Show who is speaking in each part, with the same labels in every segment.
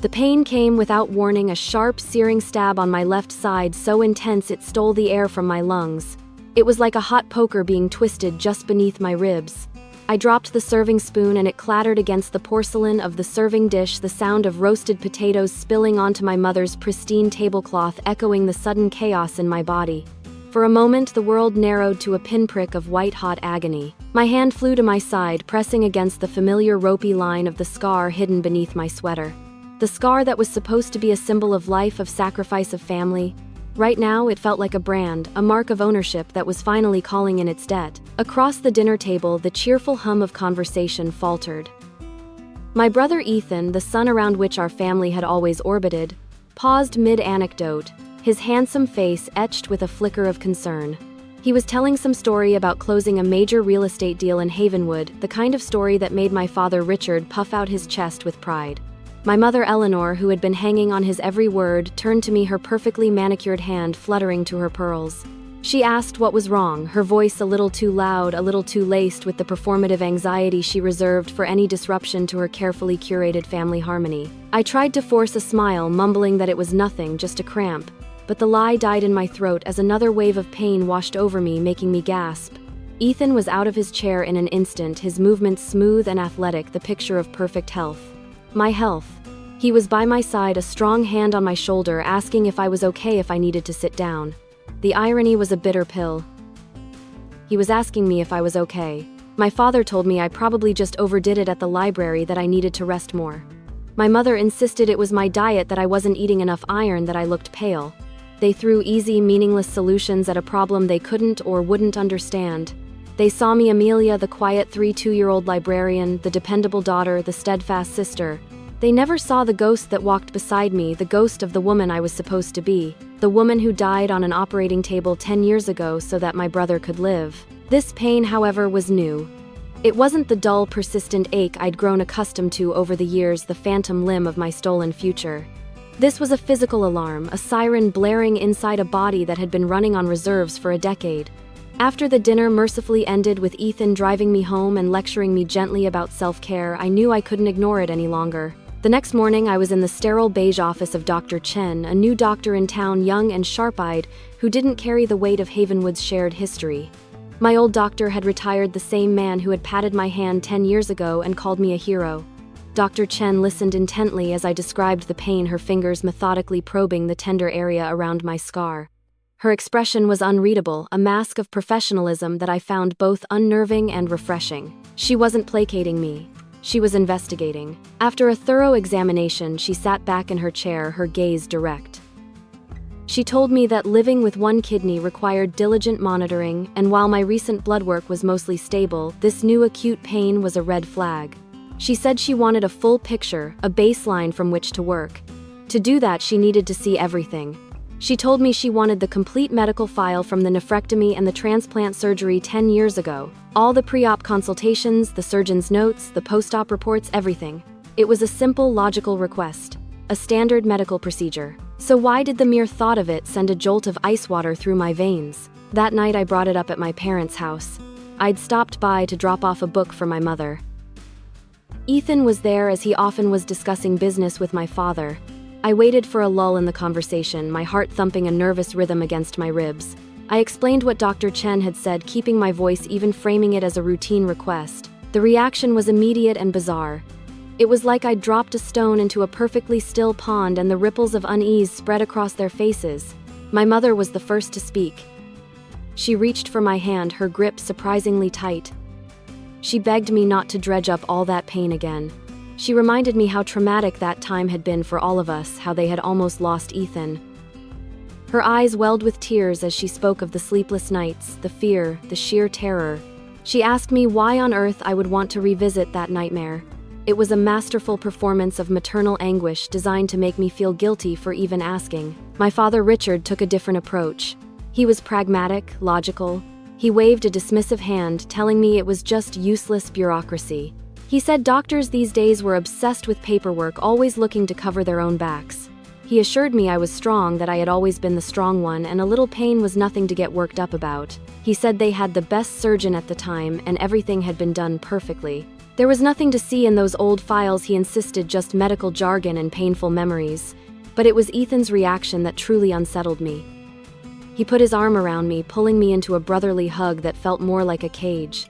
Speaker 1: The pain came without warning, a sharp, searing stab on my left side so intense it stole the air from my lungs. It was like a hot poker being twisted just beneath my ribs. I dropped the serving spoon and it clattered against the porcelain of the serving dish, the sound of roasted potatoes spilling onto my mother's pristine tablecloth echoing the sudden chaos in my body. For a moment, the world narrowed to a pinprick of white-hot agony. My hand flew to my side, pressing against the familiar ropey line of the scar hidden beneath my sweater. The scar that was supposed to be a symbol of life, of sacrifice, of family. Right now, it felt like a brand, a mark of ownership that was finally calling in its debt. Across the dinner table, the cheerful hum of conversation faltered. My brother Ethan, the sun around which our family had always orbited, paused mid-anecdote, his handsome face etched with a flicker of concern. He was telling some story about closing a major real estate deal in Havenwood, the kind of story that made my father Richard puff out his chest with pride. My mother Eleanor, who had been hanging on his every word, turned to me, her perfectly manicured hand fluttering to her pearls. She asked what was wrong, her voice a little too loud, a little too laced with the performative anxiety she reserved for any disruption to her carefully curated family harmony. I tried to force a smile, mumbling that it was nothing, just a cramp, but the lie died in my throat as another wave of pain washed over me, making me gasp. Ethan was out of his chair in an instant, his movements smooth and athletic, the picture of perfect health. My health. He was by my side, a strong hand on my shoulder, asking if I was okay if I needed to sit down. The irony was a bitter pill. He was asking me if I was okay. My father told me I probably just overdid it at the library, that I needed to rest more. My mother insisted it was my diet, that I wasn't eating enough iron, that I looked pale. They threw easy, meaningless solutions at a problem they couldn't or wouldn't understand. They saw me Amelia, the quiet 2-year-old librarian, the dependable daughter, the steadfast sister. They never saw the ghost that walked beside me, the ghost of the woman I was supposed to be, the woman who died on an operating table 10 years ago so that my brother could live. This pain, however, was new. It wasn't the dull, persistent ache I'd grown accustomed to over the years, the phantom limb of my stolen future. This was a physical alarm, a siren blaring inside a body that had been running on reserves for a decade. After the dinner mercifully ended with Ethan driving me home and lecturing me gently about self-care, I knew I couldn't ignore it any longer. The next morning, I was in the sterile beige office of Dr. Chen, a new doctor in town, young and sharp-eyed, who didn't carry the weight of Havenwood's shared history. My old doctor had retired, the same man who had patted my hand 10 years ago and called me a hero. Dr. Chen listened intently as I described the pain, her fingers methodically probing the tender area around my scar. Her expression was unreadable, a mask of professionalism that I found both unnerving and refreshing. She wasn't placating me. She was investigating. After a thorough examination, she sat back in her chair, her gaze direct. She told me that living with one kidney required diligent monitoring, and while my recent blood work was mostly stable, this new acute pain was a red flag. She said she wanted a full picture, a baseline from which to work. To do that, she needed to see everything. She told me she wanted the complete medical file from the nephrectomy and the transplant surgery 10 years ago. All the pre-op consultations, the surgeon's notes, the post-op reports, everything. It was a simple, logical request. A standard medical procedure. So why did the mere thought of it send a jolt of ice water through my veins? That night I brought it up at my parents' house. I'd stopped by to drop off a book for my mother. Ethan was there, as he often was, discussing business with my father. I waited for a lull in the conversation, my heart thumping a nervous rhythm against my ribs. I explained what Dr. Chen had said, keeping my voice even, framing it as a routine request. The reaction was immediate and bizarre. It was like I'd dropped a stone into a perfectly still pond and the ripples of unease spread across their faces. My mother was the first to speak. She reached for my hand, her grip surprisingly tight. She begged me not to dredge up all that pain again. She reminded me how traumatic that time had been for all of us, how they had almost lost Ethan. Her eyes welled with tears as she spoke of the sleepless nights, the fear, the sheer terror. She asked me why on earth I would want to revisit that nightmare. It was a masterful performance of maternal anguish designed to make me feel guilty for even asking. My father Richard took a different approach. He was pragmatic, logical. He waved a dismissive hand, telling me it was just useless bureaucracy. He said doctors these days were obsessed with paperwork, always looking to cover their own backs. He assured me I was strong, that I had always been the strong one, and a little pain was nothing to get worked up about. He said they had the best surgeon at the time, and everything had been done perfectly. There was nothing to see in those old files, he insisted, just medical jargon and painful memories. But it was Ethan's reaction that truly unsettled me. He put his arm around me, pulling me into a brotherly hug that felt more like a cage.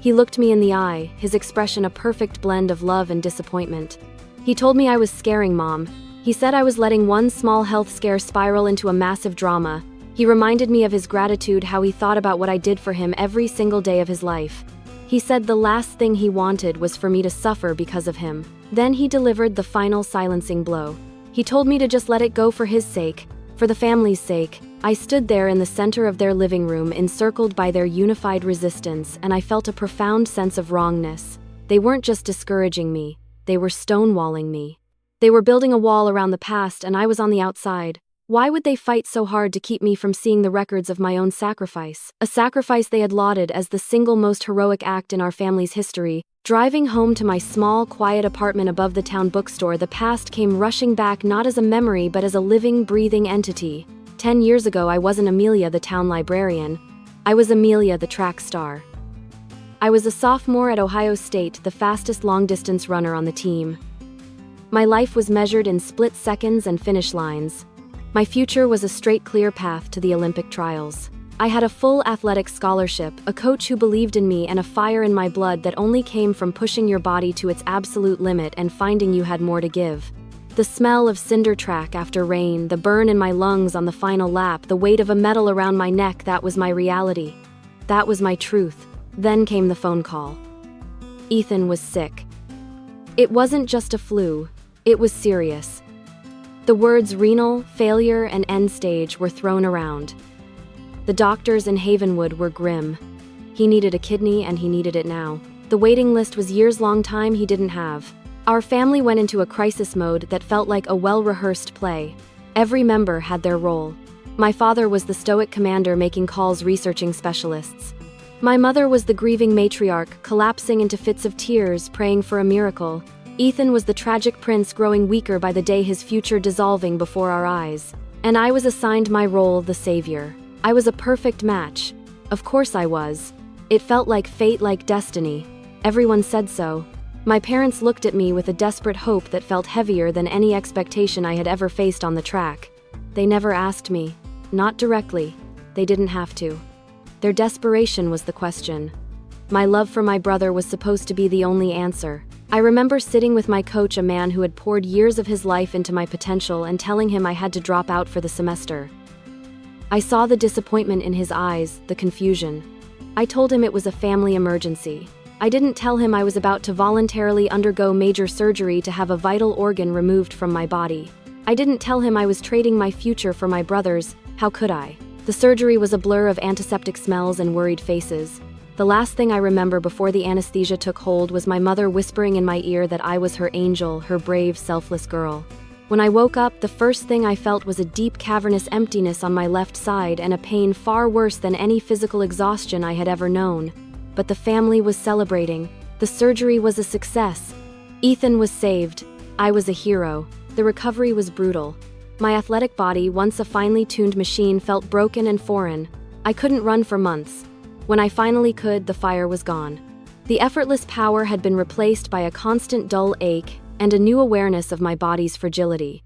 Speaker 1: He looked me in the eye, his expression a perfect blend of love and disappointment. He told me I was scaring Mom. He said I was letting one small health scare spiral into a massive drama. He reminded me of his gratitude, how he thought about what I did for him every single day of his life. He said the last thing he wanted was for me to suffer because of him. Then he delivered the final silencing blow. He told me to just let it go for his sake, for the family's sake. I stood there in the center of their living room, encircled by their unified resistance, and I felt a profound sense of wrongness. They weren't just discouraging me, they were stonewalling me. They were building a wall around the past, and I was on the outside. Why would they fight so hard to keep me from seeing the records of my own sacrifice? A sacrifice they had lauded as the single most heroic act in our family's history. Driving home to my small, quiet apartment above the town bookstore, the past came rushing back, not as a memory but as a living, breathing entity. 10 years ago, I wasn't Amelia, the town librarian. I was Amelia, the track star. I was a sophomore at Ohio State, the fastest long-distance runner on the team. My life was measured in split seconds and finish lines. My future was a straight, clear path to the Olympic trials. I had a full athletic scholarship, a coach who believed in me, and a fire in my blood that only came from pushing your body to its absolute limit and finding you had more to give. The smell of cinder track after rain, the burn in my lungs on the final lap, the weight of a medal around my neck, that was my reality. That was my truth. Then came the phone call. Ethan was sick. It wasn't just a flu, it was serious. The words renal, failure, and end stage were thrown around. The doctors in Havenwood were grim. He needed a kidney, and he needed it now. The waiting list was years-long, time he didn't have. Our family went into a crisis mode that felt like a well-rehearsed play. Every member had their role. My father was the stoic commander making calls, researching specialists. My mother was the grieving matriarch, collapsing into fits of tears, praying for a miracle. Ethan was the tragic prince, growing weaker by the day, his future dissolving before our eyes. And I was assigned my role, the savior. I was a perfect match. Of course I was. It felt like fate, like destiny. Everyone said so. My parents looked at me with a desperate hope that felt heavier than any expectation I had ever faced on the track. They never asked me. Not directly. They didn't have to. Their desperation was the question. My love for my brother was supposed to be the only answer. I remember sitting with my coach, a man who had poured years of his life into my potential, and telling him I had to drop out for the semester. I saw the disappointment in his eyes, the confusion. I told him it was a family emergency. I didn't tell him I was about to voluntarily undergo major surgery to have a vital organ removed from my body. I didn't tell him I was trading my future for my brother's. How could I? The surgery was a blur of antiseptic smells and worried faces. The last thing I remember before the anesthesia took hold was my mother whispering in my ear that I was her angel, her brave, selfless girl. When I woke up, the first thing I felt was a deep, cavernous emptiness on my left side and a pain far worse than any physical exhaustion I had ever known. But the family was celebrating. The surgery was a success. Ethan was saved. I was a hero. The recovery was brutal. My athletic body, once a finely tuned machine, felt broken and foreign. I couldn't run for months. When I finally could, the fire was gone. The effortless power had been replaced by a constant dull ache and a new awareness of my body's fragility.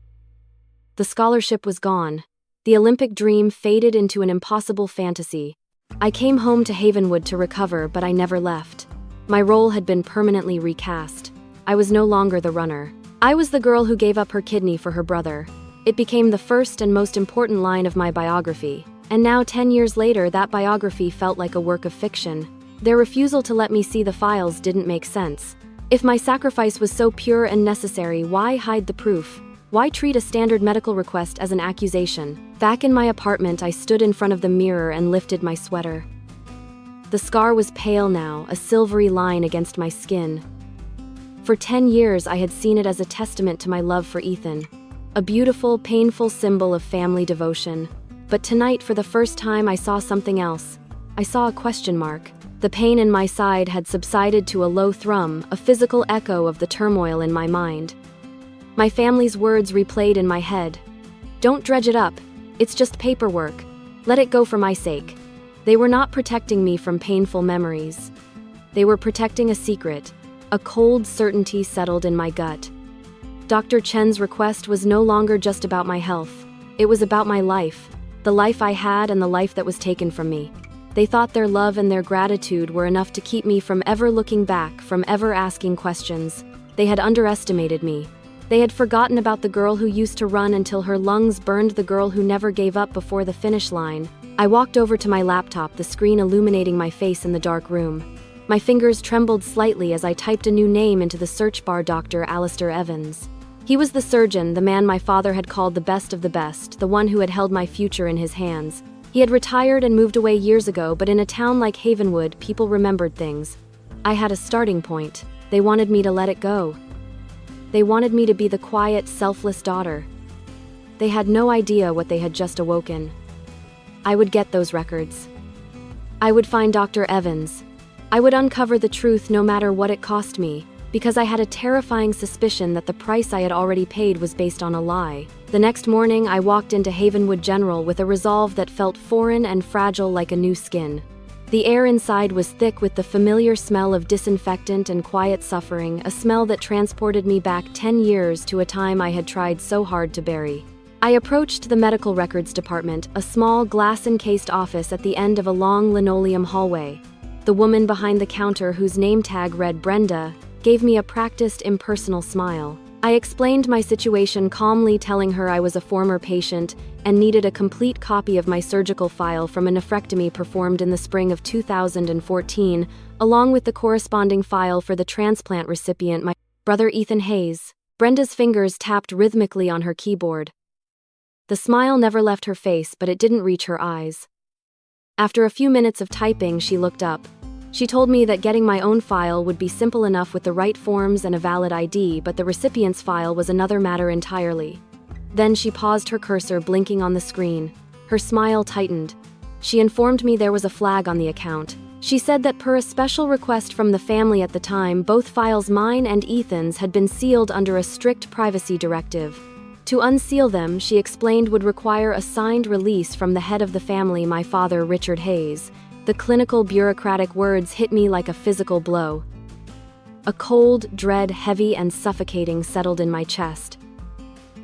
Speaker 1: The scholarship was gone. The Olympic dream faded into an impossible fantasy. I came home to Havenwood to recover, but I never left. My role had been permanently recast. I was no longer the runner. I was the girl who gave up her kidney for her brother. It became the first and most important line of my biography. And now, 10 years later, that biography felt like a work of fiction. Their refusal to let me see the files didn't make sense. If my sacrifice was so pure and necessary, why hide the proof? Why treat a standard medical request as an accusation? Back in my apartment, I stood in front of the mirror and lifted my sweater. The scar was pale now, a silvery line against my skin. For 10 years, I had seen it as a testament to my love for Ethan. A beautiful, painful symbol of family devotion. But tonight, for the first time, I saw something else. I saw a question mark. The pain in my side had subsided to a low thrum, a physical echo of the turmoil in my mind. My family's words replayed in my head. Don't dredge it up. It's just paperwork. Let it go for my sake. They were not protecting me from painful memories. They were protecting a secret, A cold certainty settled in my gut. Dr. Chen's request was no longer just about my health. It was about my life, the life I had and the life that was taken from me. They thought their love and their gratitude were enough to keep me from ever looking back, from ever asking questions. They had underestimated me. They had forgotten about the girl who used to run until her lungs burned, the girl who never gave up before the finish line. I walked over to my laptop, the screen illuminating my face in the dark room. My fingers trembled slightly as I typed a new name into the search bar: Dr. Alistair Evans. He was the surgeon, the man my father had called the best of the best, the one who had held my future in his hands. He had retired and moved away years ago, but in a town like Havenwood, people remembered things. I had a starting point. They wanted me to let it go. They wanted me to be the quiet, selfless daughter. They had no idea what they had just awoken. I would get those records. I would find Dr. Evans. I would uncover the truth no matter what it cost me, because I had a terrifying suspicion that the price I had already paid was based on a lie. The next morning, I walked into Havenwood General with a resolve that felt foreign and fragile like a new skin. The air inside was thick with the familiar smell of disinfectant and quiet suffering, a smell that transported me back 10 years to a time I had tried so hard to bury. I approached the medical records department, a small glass-encased office at the end of a long linoleum hallway. The woman behind the counter, whose name tag read Brenda, gave me a practiced, impersonal smile. I explained my situation calmly, telling her I was a former patient and needed a complete copy of my surgical file from a nephrectomy performed in the spring of 2014, along with the corresponding file for the transplant recipient, my brother Ethan Hayes. Brenda's fingers tapped rhythmically on her keyboard. The smile never left her face, but it didn't reach her eyes. After a few minutes of typing, she looked up. She told me that getting my own file would be simple enough with the right forms and a valid ID, but the recipient's file was another matter entirely. Then she paused, her cursor blinking on the screen. Her smile tightened. She informed me there was a flag on the account. She said that per a special request from the family at the time, both files, mine and Ethan's, had been sealed under a strict privacy directive. To unseal them, she explained, would require a signed release from the head of the family, my father, Richard Hayes. The clinical, bureaucratic words hit me like a physical blow. A cold dread, heavy and suffocating, settled in my chest.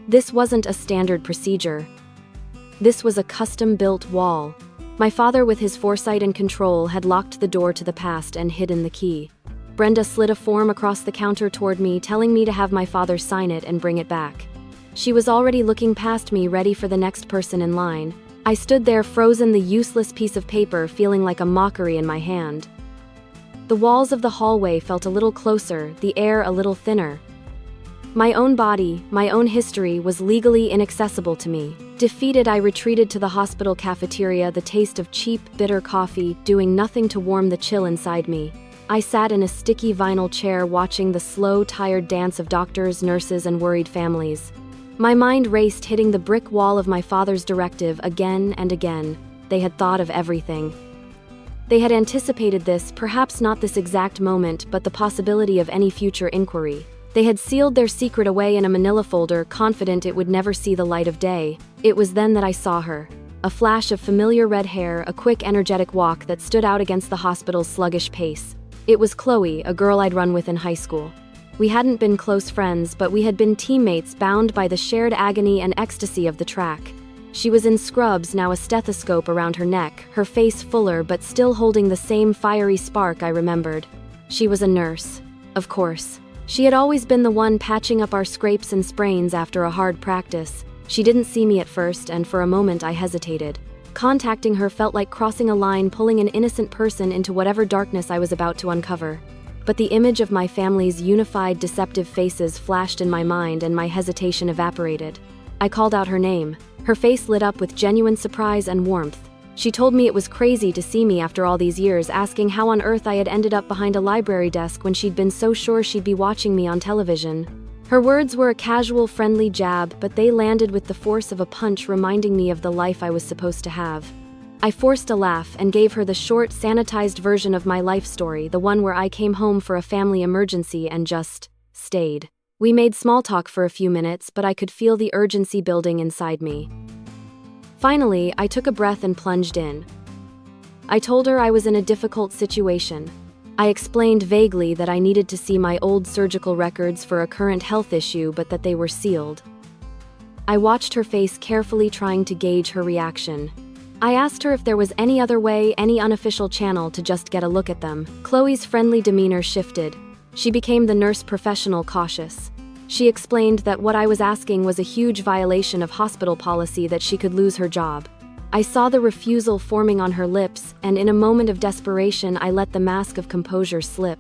Speaker 1: This wasn't a standard procedure. This was a custom-built wall. My father, with his foresight and control, had locked the door to the past and hidden the key. Brenda slid a form across the counter toward me, telling me to have my father sign it and bring it back. She was already looking past me, ready for the next person in line. I stood there, frozen, the useless piece of paper feeling like a mockery in my hand. The walls of the hallway felt a little closer, the air a little thinner. My own body, my own history, was legally inaccessible to me. Defeated, I retreated to the hospital cafeteria, the taste of cheap, bitter coffee doing nothing to warm the chill inside me. I sat in a sticky vinyl chair, watching the slow, tired dance of doctors, nurses, and worried families. My mind raced, hitting the brick wall of my father's directive again and again. They had thought of everything. They had anticipated this, perhaps not this exact moment, but the possibility of any future inquiry. They had sealed their secret away in a manila folder, confident it would never see the light of day. It was then that I saw her. A flash of familiar red hair, a quick, energetic walk that stood out against the hospital's sluggish pace. It was Chloe, a girl I'd run with in high school. We hadn't been close friends, but we had been teammates, bound by the shared agony and ecstasy of the track. She was in scrubs, now a stethoscope around her neck, her face fuller but still holding the same fiery spark I remembered. She was a nurse. Of course. She had always been the one patching up our scrapes and sprains after a hard practice. She didn't see me at first, and for a moment I hesitated. Contacting her felt like crossing a line, pulling an innocent person into whatever darkness I was about to uncover. But the image of my family's unified, deceptive faces flashed in my mind, and my hesitation evaporated. I called out her name. Her face lit up with genuine surprise and warmth. She told me it was crazy to see me after all these years, asking how on earth I had ended up behind a library desk when she'd been so sure she'd be watching me on television. Her words were a casual, friendly jab, but they landed with the force of a punch, reminding me of the life I was supposed to have. I forced a laugh and gave her the short, sanitized version of my life story, the one where I came home for a family emergency and just stayed. We made small talk for a few minutes, but I could feel the urgency building inside me. Finally, I took a breath and plunged in. I told her I was in a difficult situation. I explained vaguely that I needed to see my old surgical records for a current health issue, but that they were sealed. I watched her face carefully, trying to gauge her reaction. I asked her if there was any other way, any unofficial channel to just get a look at them. Chloe's friendly demeanor shifted. She became the nurse professional, cautious. She explained that what I was asking was a huge violation of hospital policy, that she could lose her job. I saw the refusal forming on her lips, and in a moment of desperation, I let the mask of composure slip.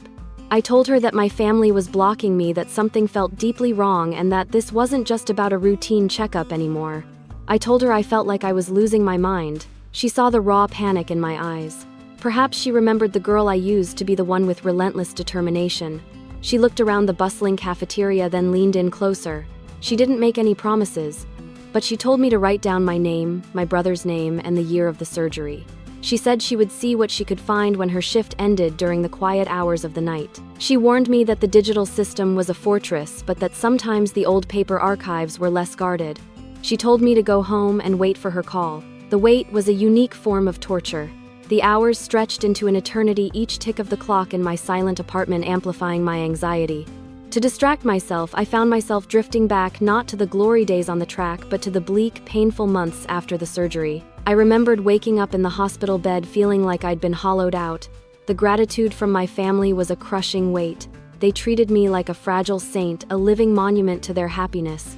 Speaker 1: I told her that my family was blocking me, that something felt deeply wrong, and that this wasn't just about a routine checkup anymore. I told her I felt like I was losing my mind. She saw the raw panic in my eyes. Perhaps she remembered the girl I used to be, the one with relentless determination. She looked around the bustling cafeteria, then leaned in closer. She didn't make any promises, but she told me to write down my name, my brother's name, and the year of the surgery. She said she would see what she could find when her shift ended during the quiet hours of the night. She warned me that the digital system was a fortress, but that sometimes the old paper archives were less guarded. She told me to go home and wait for her call. The wait was a unique form of torture. The hours stretched into an eternity, each tick of the clock in my silent apartment amplifying my anxiety. To distract myself, I found myself drifting back, not to the glory days on the track, but to the bleak, painful months after the surgery. I remembered waking up in the hospital bed feeling like I'd been hollowed out. The gratitude from my family was a crushing weight. They treated me like a fragile saint, a living monument to their happiness.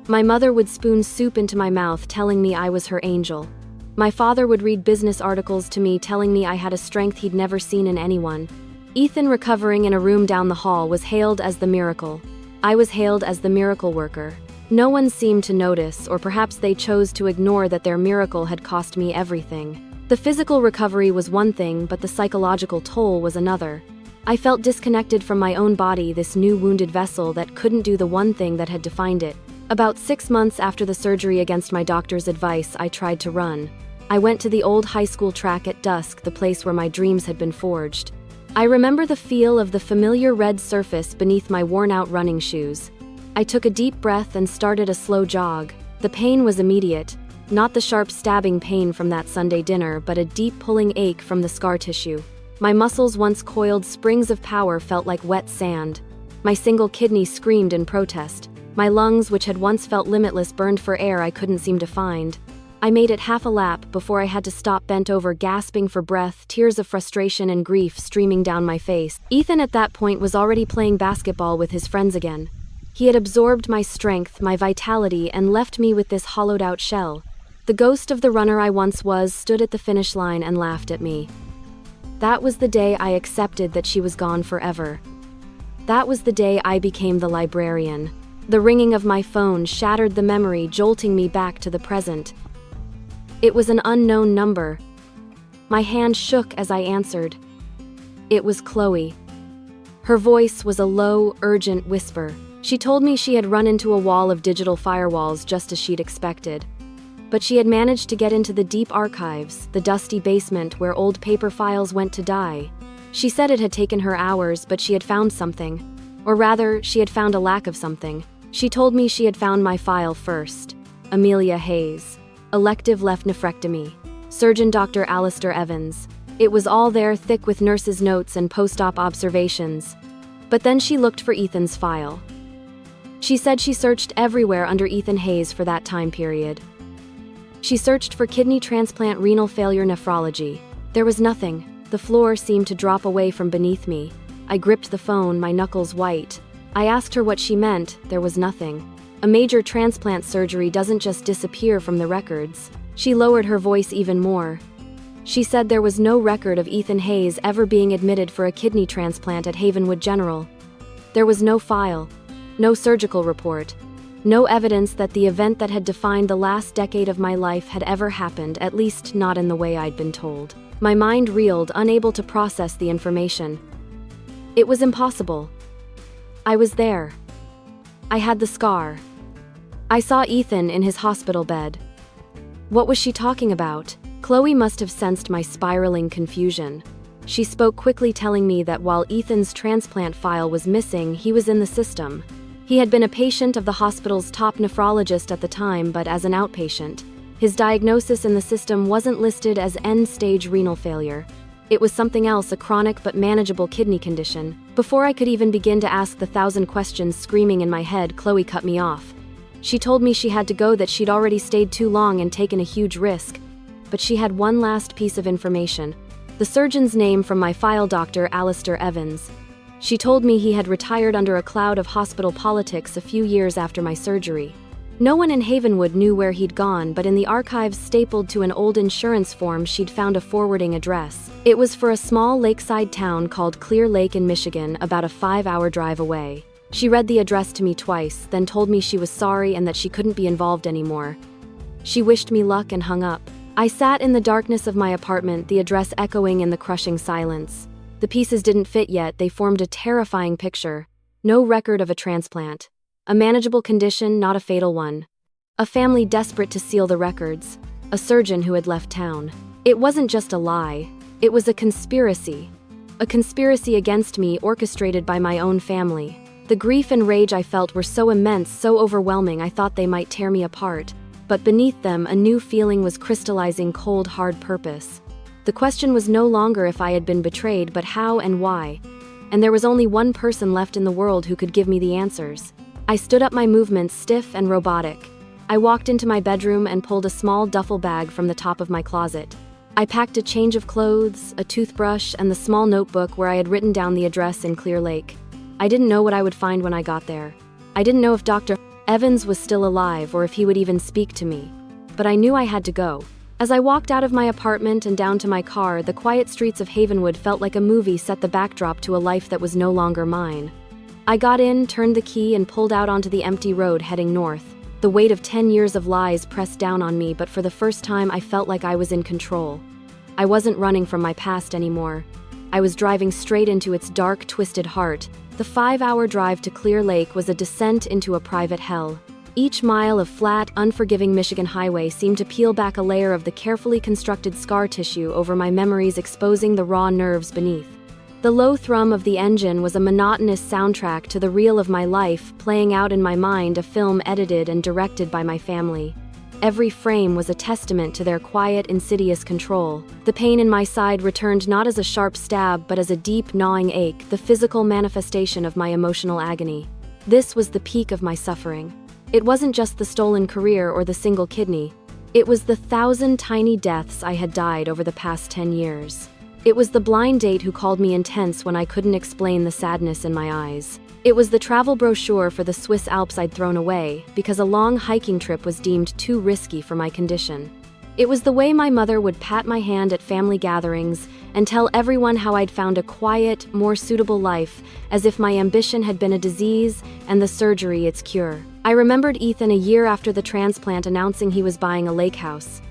Speaker 1: My mother would spoon soup into my mouth, telling me I was her angel. My father would read business articles to me, telling me I had a strength he'd never seen in anyone. Ethan, recovering in a room down the hall, was hailed as the miracle. I was hailed as the miracle worker. No one seemed to notice, or perhaps they chose to ignore that their miracle had cost me everything. The physical recovery was one thing, but the psychological toll was another. I felt disconnected from my own body, this new wounded vessel that couldn't do the one thing that had defined it. About 6 months after the surgery, against my doctor's advice, I tried to run. I went to the old high school track at dusk, the place where my dreams had been forged. I remember the feel of the familiar red surface beneath my worn-out running shoes. I took a deep breath and started a slow jog. The pain was immediate, not the sharp stabbing pain from that Sunday dinner, but a deep pulling ache from the scar tissue. My muscles, once coiled springs of power, felt like wet sand. My single kidney screamed in protest. My lungs, which had once felt limitless, burned for air I couldn't seem to find. I made it half a lap before I had to stop, bent over, gasping for breath, tears of frustration and grief streaming down my face. Ethan at that point was already playing basketball with his friends again. He had absorbed my strength, my vitality, and left me with this hollowed-out shell. The ghost of the runner I once was stood at the finish line and laughed at me. That was the day I accepted that she was gone forever. That was the day I became the librarian. The ringing of my phone shattered the memory, jolting me back to the present. It was an unknown number. My hand shook as I answered. It was Chloe. Her voice was a low, urgent whisper. She told me she had run into a wall of digital firewalls, just as she'd expected. But she had managed to get into the deep archives, the dusty basement where old paper files went to die. She said it had taken her hours, but she had found something. Or rather, she had found a lack of something. She told me she had found my file first. Amelia Hayes. Elective left nephrectomy. Surgeon Dr. Alistair Evans. It was all there, thick with nurses' notes and post-op observations. But then she looked for Ethan's file. She said she searched everywhere under Ethan Hayes for that time period. She searched for kidney transplant, renal failure, nephrology. There was nothing. The floor seemed to drop away from beneath me. I gripped the phone, my knuckles white. I asked her what she meant. There was nothing. A major transplant surgery doesn't just disappear from the records. She lowered her voice even more. She said there was no record of Ethan Hayes ever being admitted for a kidney transplant at Havenwood General. There was no file, no surgical report, no evidence that the event that had defined the last decade of my life had ever happened, at least not in the way I'd been told. My mind reeled, unable to process the information. It was impossible. I was there. I had the scar. I saw Ethan in his hospital bed. What was she talking about? Chloe must have sensed my spiraling confusion. She spoke quickly, telling me that while Ethan's transplant file was missing, he was in the system. He had been a patient of the hospital's top nephrologist at the time, but as an outpatient. His diagnosis in the system wasn't listed as end-stage renal failure. It was something else, a chronic but manageable kidney condition. Before I could even begin to ask the 1,000 questions screaming in my head, Chloe cut me off. She told me she had to go, that she'd already stayed too long and taken a huge risk. But she had one last piece of information. The surgeon's name from my file, Dr. Alistair Evans. She told me he had retired under a cloud of hospital politics a few years after my surgery. No one in Havenwood knew where he'd gone, but in the archives stapled to an old insurance form she'd found a forwarding address. It was for a small lakeside town called Clear Lake in Michigan, about a 5-hour drive away. She read the address to me twice, then told me she was sorry and that she couldn't be involved anymore. She wished me luck and hung up. I sat in the darkness of my apartment, the address echoing in the crushing silence. The pieces didn't fit yet, they formed a terrifying picture. No record of a transplant. A manageable condition, not a fatal one. A family desperate to seal the records. A surgeon who had left town. It wasn't just a lie. It was a conspiracy. A conspiracy against me, orchestrated by my own family. The grief and rage I felt were so immense, so overwhelming, I thought they might tear me apart. But beneath them, a new feeling was crystallizing, cold, hard purpose. The question was no longer if I had been betrayed, but how and why. And there was only one person left in the world who could give me the answers. I stood up, my movements stiff and robotic. I walked into my bedroom and pulled a small duffel bag from the top of my closet. I packed a change of clothes, a toothbrush, and the small notebook where I had written down the address in Clear Lake. I didn't know what I would find when I got there. I didn't know if Dr. Evans was still alive or if he would even speak to me. But I knew I had to go. As I walked out of my apartment and down to my car, the quiet streets of Havenwood felt like a movie set the backdrop to a life that was no longer mine. I got in, turned the key, and pulled out onto the empty road heading north. The weight of 10 years of lies pressed down on me, but for the first time I felt like I was in control. I wasn't running from my past anymore. I was driving straight into its dark, twisted heart. The 5-hour drive to Clear Lake was a descent into a private hell. Each mile of flat, unforgiving Michigan highway seemed to peel back a layer of the carefully constructed scar tissue over my memories, exposing the raw nerves beneath. The low thrum of the engine was a monotonous soundtrack to the reel of my life, playing out in my mind, a film edited and directed by my family. Every frame was a testament to their quiet, insidious control. The pain in my side returned not as a sharp stab, but as a deep, gnawing ache, the physical manifestation of my emotional agony. This was the peak of my suffering. It wasn't just the stolen career or the single kidney. It was the 1,000 tiny deaths I had died over the past 10 years. It was the blind date who called me intense when I couldn't explain the sadness in my eyes. It was the travel brochure for the Swiss Alps I'd thrown away because a long hiking trip was deemed too risky for my condition. It was the way my mother would pat my hand at family gatherings and tell everyone how I'd found a quiet, more suitable life, as if my ambition had been a disease and the surgery its cure. I remembered Ethan a year after the transplant announcing he was buying a lake house.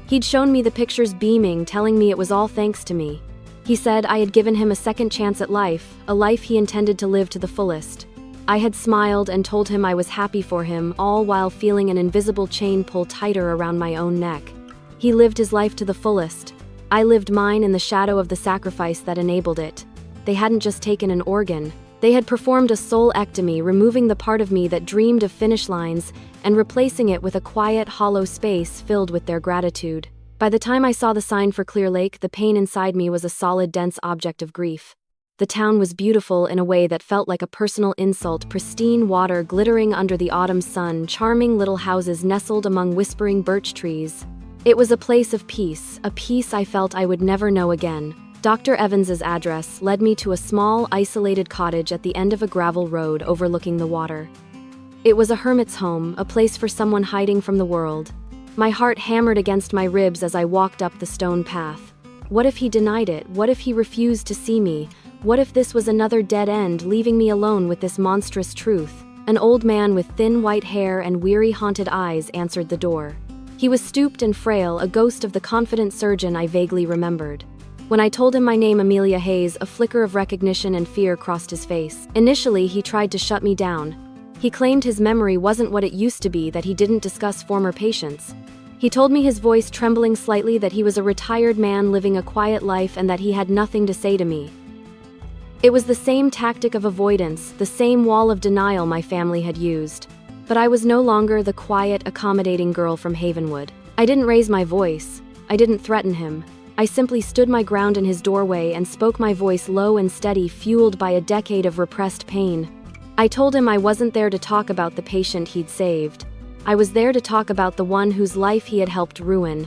Speaker 1: He'd shown me the pictures, beaming, telling me it was all thanks to me. He said I had given him a second chance at life, a life he intended to live to the fullest. I had smiled and told him I was happy for him, all while feeling an invisible chain pull tighter around my own neck. He lived his life to the fullest. I lived mine in the shadow of the sacrifice that enabled it. They hadn't just taken an organ. They had performed a soul-ectomy, removing the part of me that dreamed of finish lines and replacing it with a quiet, hollow space filled with their gratitude. By the time I saw the sign for Clear Lake, the pain inside me was a solid, dense object of grief. The town was beautiful in a way that felt like a personal insult: pristine water glittering under the autumn sun, charming little houses nestled among whispering birch trees. It was a place of peace, a peace I felt I would never know again. Dr. Evans's address led me to a small, isolated cottage at the end of a gravel road overlooking the water. It was a hermit's home, a place for someone hiding from the world. My heart hammered against my ribs as I walked up the stone path. What if he denied it? What if he refused to see me? What if this was another dead end, leaving me alone with this monstrous truth? An old man with thin white hair and weary, haunted eyes answered the door. He was stooped and frail, a ghost of the confident surgeon I vaguely remembered. When I told him my name, Amelia Hayes, a flicker of recognition and fear crossed his face. Initially, he tried to shut me down. He claimed his memory wasn't what it used to be, that he didn't discuss former patients. He told me, his voice trembling slightly, that he was a retired man living a quiet life and that he had nothing to say to me. It was the same tactic of avoidance, the same wall of denial my family had used. But I was no longer the quiet, accommodating girl from Havenwood. I didn't raise my voice. I didn't threaten him. I simply stood my ground in his doorway and spoke my voice low and steady, fueled by a decade of repressed pain. I told him I wasn't there to talk about the patient he'd saved. I was there to talk about the one whose life he had helped ruin.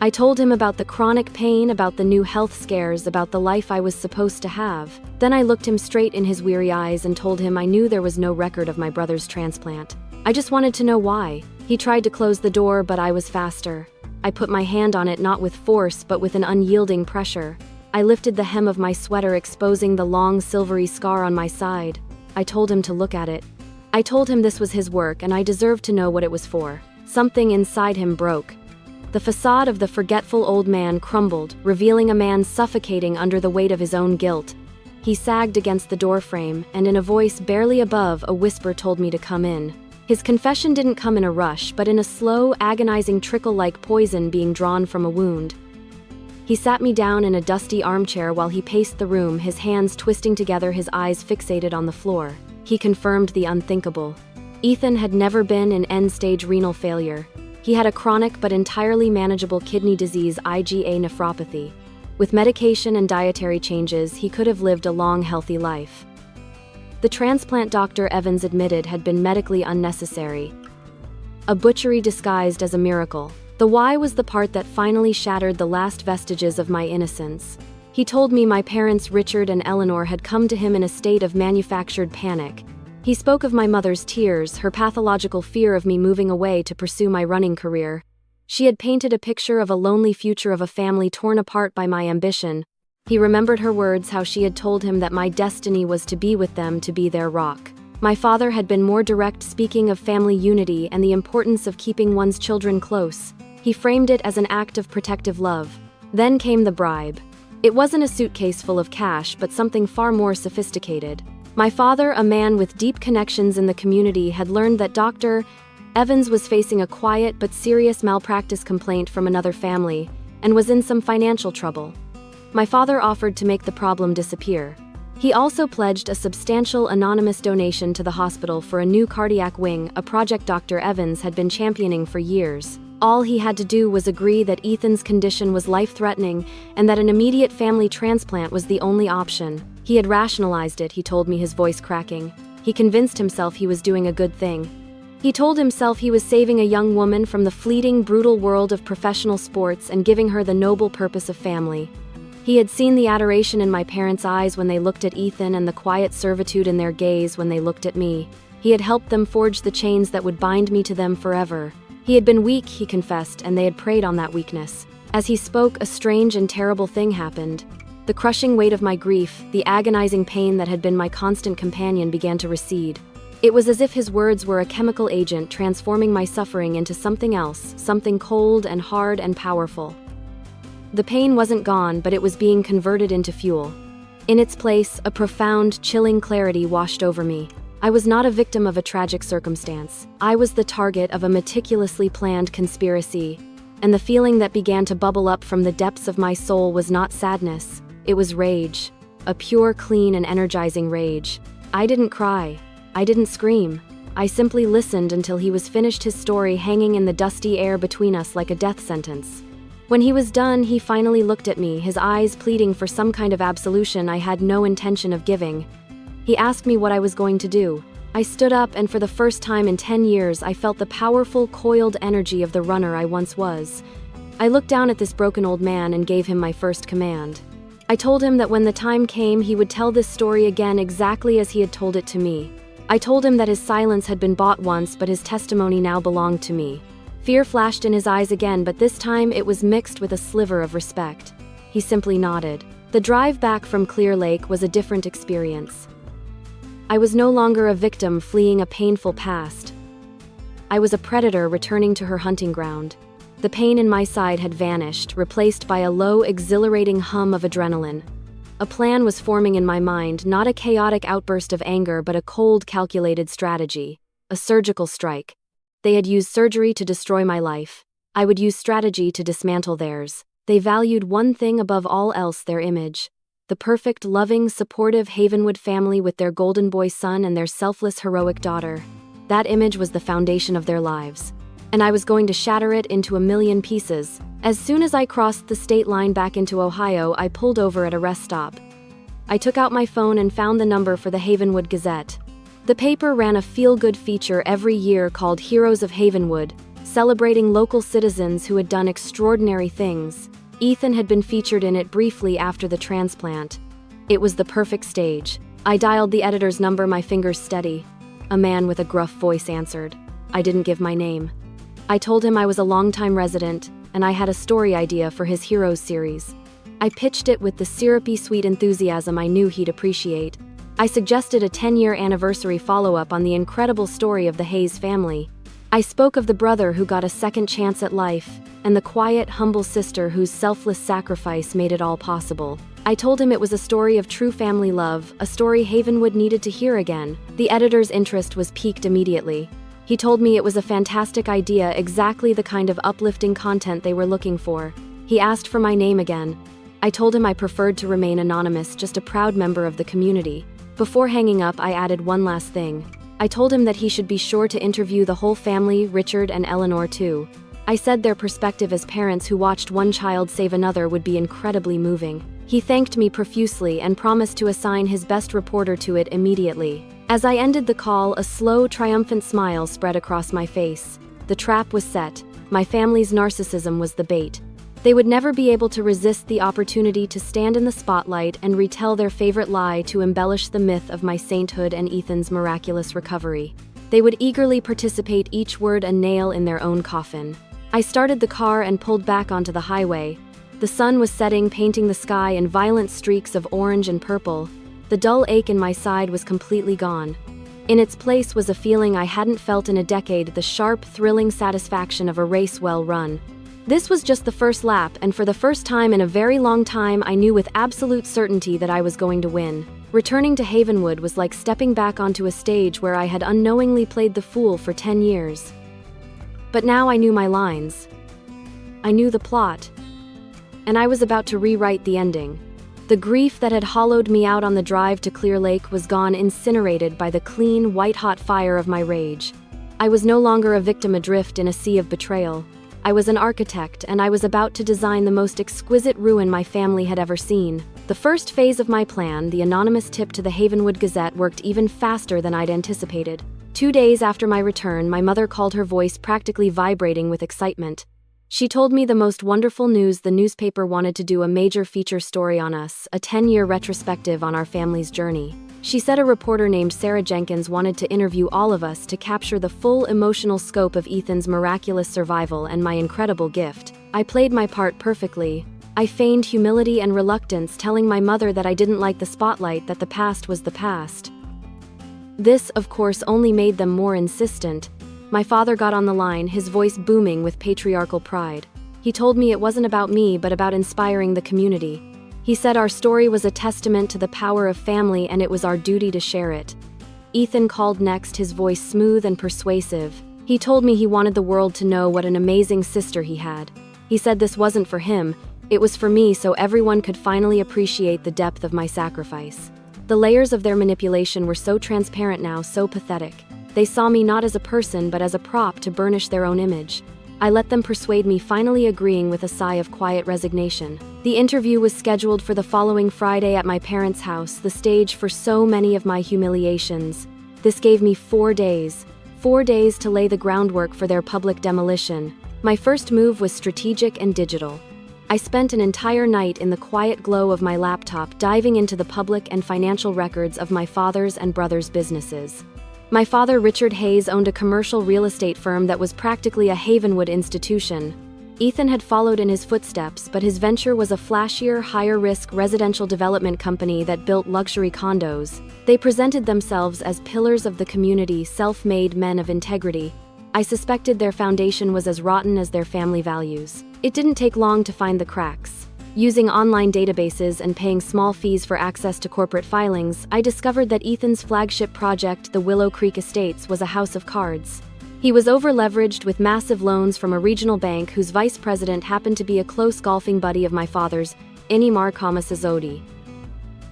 Speaker 1: I told him about the chronic pain, about the new health scares, about the life I was supposed to have. Then I looked him straight in his weary eyes and told him I knew there was no record of my brother's transplant. I just wanted to know why. He tried to close the door, but I was faster. I put my hand on it, not with force, but with an unyielding pressure. I lifted the hem of my sweater, exposing the long, silvery scar on my side. I told him to look at it. I told him this was his work and I deserved to know what it was for. Something inside him broke. The facade of the forgetful old man crumbled, revealing a man suffocating under the weight of his own guilt. He sagged against the doorframe, and in a voice barely above, a whisper told me to come in. His confession didn't come in a rush, but in a slow, agonizing trickle like poison being drawn from a wound. He sat me down in a dusty armchair while he paced the room, his hands twisting together, his eyes fixated on the floor. He confirmed the unthinkable. Ethan had never been in end-stage renal failure. He had a chronic but entirely manageable kidney disease, IgA nephropathy. With medication and dietary changes, he could have lived a long, healthy life. The transplant, Dr. Evans admitted, had been medically unnecessary. A butchery disguised as a miracle. The why was the part that finally shattered the last vestiges of my innocence. He told me my parents, Richard and Eleanor, had come to him in a state of manufactured panic. He spoke of my mother's tears, her pathological fear of me moving away to pursue my running career. She had painted a picture of a lonely future of a family torn apart by my ambition. He remembered her words, how she had told him that my destiny was to be with them, to be their rock. My father had been more direct, speaking of family unity and the importance of keeping one's children close. He framed it as an act of protective love. Then came the bribe. It wasn't a suitcase full of cash, but something far more sophisticated. My father, a man with deep connections in the community, had learned that Dr. Evans was facing a quiet but serious malpractice complaint from another family and was in some financial trouble. My father offered to make the problem disappear. He also pledged a substantial anonymous donation to the hospital for a new cardiac wing, a project Dr. Evans had been championing for years. All he had to do was agree that Ethan's condition was life-threatening and that an immediate family transplant was the only option. He had rationalized it, he told me, his voice cracking. He convinced himself he was doing a good thing. He told himself he was saving a young woman from the fleeting, brutal world of professional sports and giving her the noble purpose of family. He had seen the adoration in my parents' eyes when they looked at Ethan and the quiet servitude in their gaze when they looked at me. He had helped them forge the chains that would bind me to them forever. He had been weak, he confessed, and they had preyed on that weakness. As he spoke, a strange and terrible thing happened. The crushing weight of my grief, the agonizing pain that had been my constant companion, began to recede. It was as if his words were a chemical agent transforming my suffering into something else, something cold and hard and powerful. The pain wasn't gone, but it was being converted into fuel. In its place, a profound, chilling clarity washed over me. I was not a victim of a tragic circumstance. I was the target of a meticulously planned conspiracy, and the feeling that began to bubble up from the depths of my soul was not sadness. It was rage. A pure, clean, and energizing rage. I didn't cry. I didn't scream. I simply listened until he was finished his story, hanging in the dusty air between us like a death sentence. When he was done, he finally looked at me, his eyes pleading for some kind of absolution I had no intention of giving. He asked me what I was going to do. I stood up, and for the first time in 10 years, I felt the powerful, coiled energy of the runner I once was. I looked down at this broken old man and gave him my first command. I told him that when the time came, he would tell this story again exactly as he had told it to me. I told him that his silence had been bought once, but his testimony now belonged to me. Fear flashed in his eyes again, but this time it was mixed with a sliver of respect. He simply nodded. The drive back from Clear Lake was a different experience. I was no longer a victim fleeing a painful past. I was a predator returning to her hunting ground. The pain in my side had vanished, replaced by a low, exhilarating hum of adrenaline. A plan was forming in my mind, not a chaotic outburst of anger, but a cold, calculated strategy. A surgical strike. They had used surgery to destroy my life. I would use strategy to dismantle theirs. They valued one thing above all else: their image. The perfect, loving, supportive Havenwood family with their golden boy son and their selfless, heroic daughter. That image was the foundation of their lives. and I was going to shatter it into a million pieces. As soon as I crossed the state line back into Ohio, I pulled over at a rest stop. I took out my phone and found the number for the Havenwood Gazette. The paper ran a feel-good feature every year called Heroes of Havenwood, celebrating local citizens who had done extraordinary things. Ethan had been featured in it briefly after the transplant. It was the perfect stage. I dialed the editor's number, my fingers steady. A man with a gruff voice answered. I didn't give my name. I told him I was a longtime resident, and I had a story idea for his Heroes series. I pitched it with the syrupy sweet enthusiasm I knew he'd appreciate. I suggested a 10-year anniversary follow-up on the incredible story of the Hayes family. I spoke of the brother who got a second chance at life, and the quiet, humble sister whose selfless sacrifice made it all possible. I told him it was a story of true family love, a story Havenwood needed to hear again. The editor's interest was piqued immediately. He told me it was a fantastic idea, exactly the kind of uplifting content they were looking for. He asked for my name again. I told him I preferred to remain anonymous, just a proud member of the community. Before hanging up, I added one last thing. I told him that he should be sure to interview the whole family, Richard and Eleanor too. I said their perspective as parents who watched one child save another would be incredibly moving. He thanked me profusely and promised to assign his best reporter to it immediately. As I ended the call, a slow, triumphant smile spread across my face. The trap was set. My family's narcissism was the bait. They would never be able to resist the opportunity to stand in the spotlight and retell their favorite lie to embellish the myth of my sainthood and Ethan's miraculous recovery. They would eagerly participate, each word a nail in their own coffin. I started the car and pulled back onto the highway. The sun was setting, painting the sky in violent streaks of orange and purple. The dull ache in my side was completely gone. In its place was a feeling I hadn't felt in a decade, the sharp, thrilling satisfaction of a race well run. This was just the first lap, and for the first time in a very long time, I knew with absolute certainty that I was going to win. Returning to Havenwood was like stepping back onto a stage where I had unknowingly played the fool for 10 years. But now I knew my lines. I knew the plot. And I was about to rewrite the ending. The grief that had hollowed me out on the drive to Clear Lake was gone, incinerated by the clean, white-hot fire of my rage. I was no longer a victim adrift in a sea of betrayal. I was an architect, and I was about to design the most exquisite ruin my family had ever seen. The first phase of my plan, the anonymous tip to the Havenwood Gazette, worked even faster than I'd anticipated. 2 days after my return, my mother called, her voice practically vibrating with excitement. She told me the most wonderful news: the newspaper wanted to do a major feature story on us, a 10-year retrospective on our family's journey. She said a reporter named Sarah Jenkins wanted to interview all of us to capture the full emotional scope of Ethan's miraculous survival and my incredible gift. I played my part perfectly. I feigned humility and reluctance, telling my mother that I didn't like the spotlight, that the past was the past. This, of course, only made them more insistent. My father got on the line, his voice booming with patriarchal pride. He told me it wasn't about me, but about inspiring the community. He said our story was a testament to the power of family and it was our duty to share it. Ethan called next, his voice smooth and persuasive. He told me he wanted the world to know what an amazing sister he had. He said this wasn't for him, it was for me, so everyone could finally appreciate the depth of my sacrifice. The layers of their manipulation were so transparent now, so pathetic. They saw me not as a person but as a prop to burnish their own image. I let them persuade me, finally agreeing with a sigh of quiet resignation. The interview was scheduled for the following Friday at my parents' house, the stage for so many of my humiliations. This gave me 4 days. 4 days to lay the groundwork for their public demolition. My first move was strategic and digital. I spent an entire night in the quiet glow of my laptop diving into the public and financial records of my father's and brother's businesses. My father, Richard Hayes, owned a commercial real estate firm that was practically a Havenwood institution. Ethan had followed in his footsteps, but his venture was a flashier, higher-risk residential development company that built luxury condos. They presented themselves as pillars of the community, self-made men of integrity. I suspected their foundation was as rotten as their family values. It didn't take long to find the cracks. Using online databases and paying small fees for access to corporate filings, I discovered that Ethan's flagship project, the Willow Creek Estates, was a house of cards. He was over-leveraged with massive loans from a regional bank whose vice president happened to be a close golfing buddy of my father's, Inimar Kamasazodi.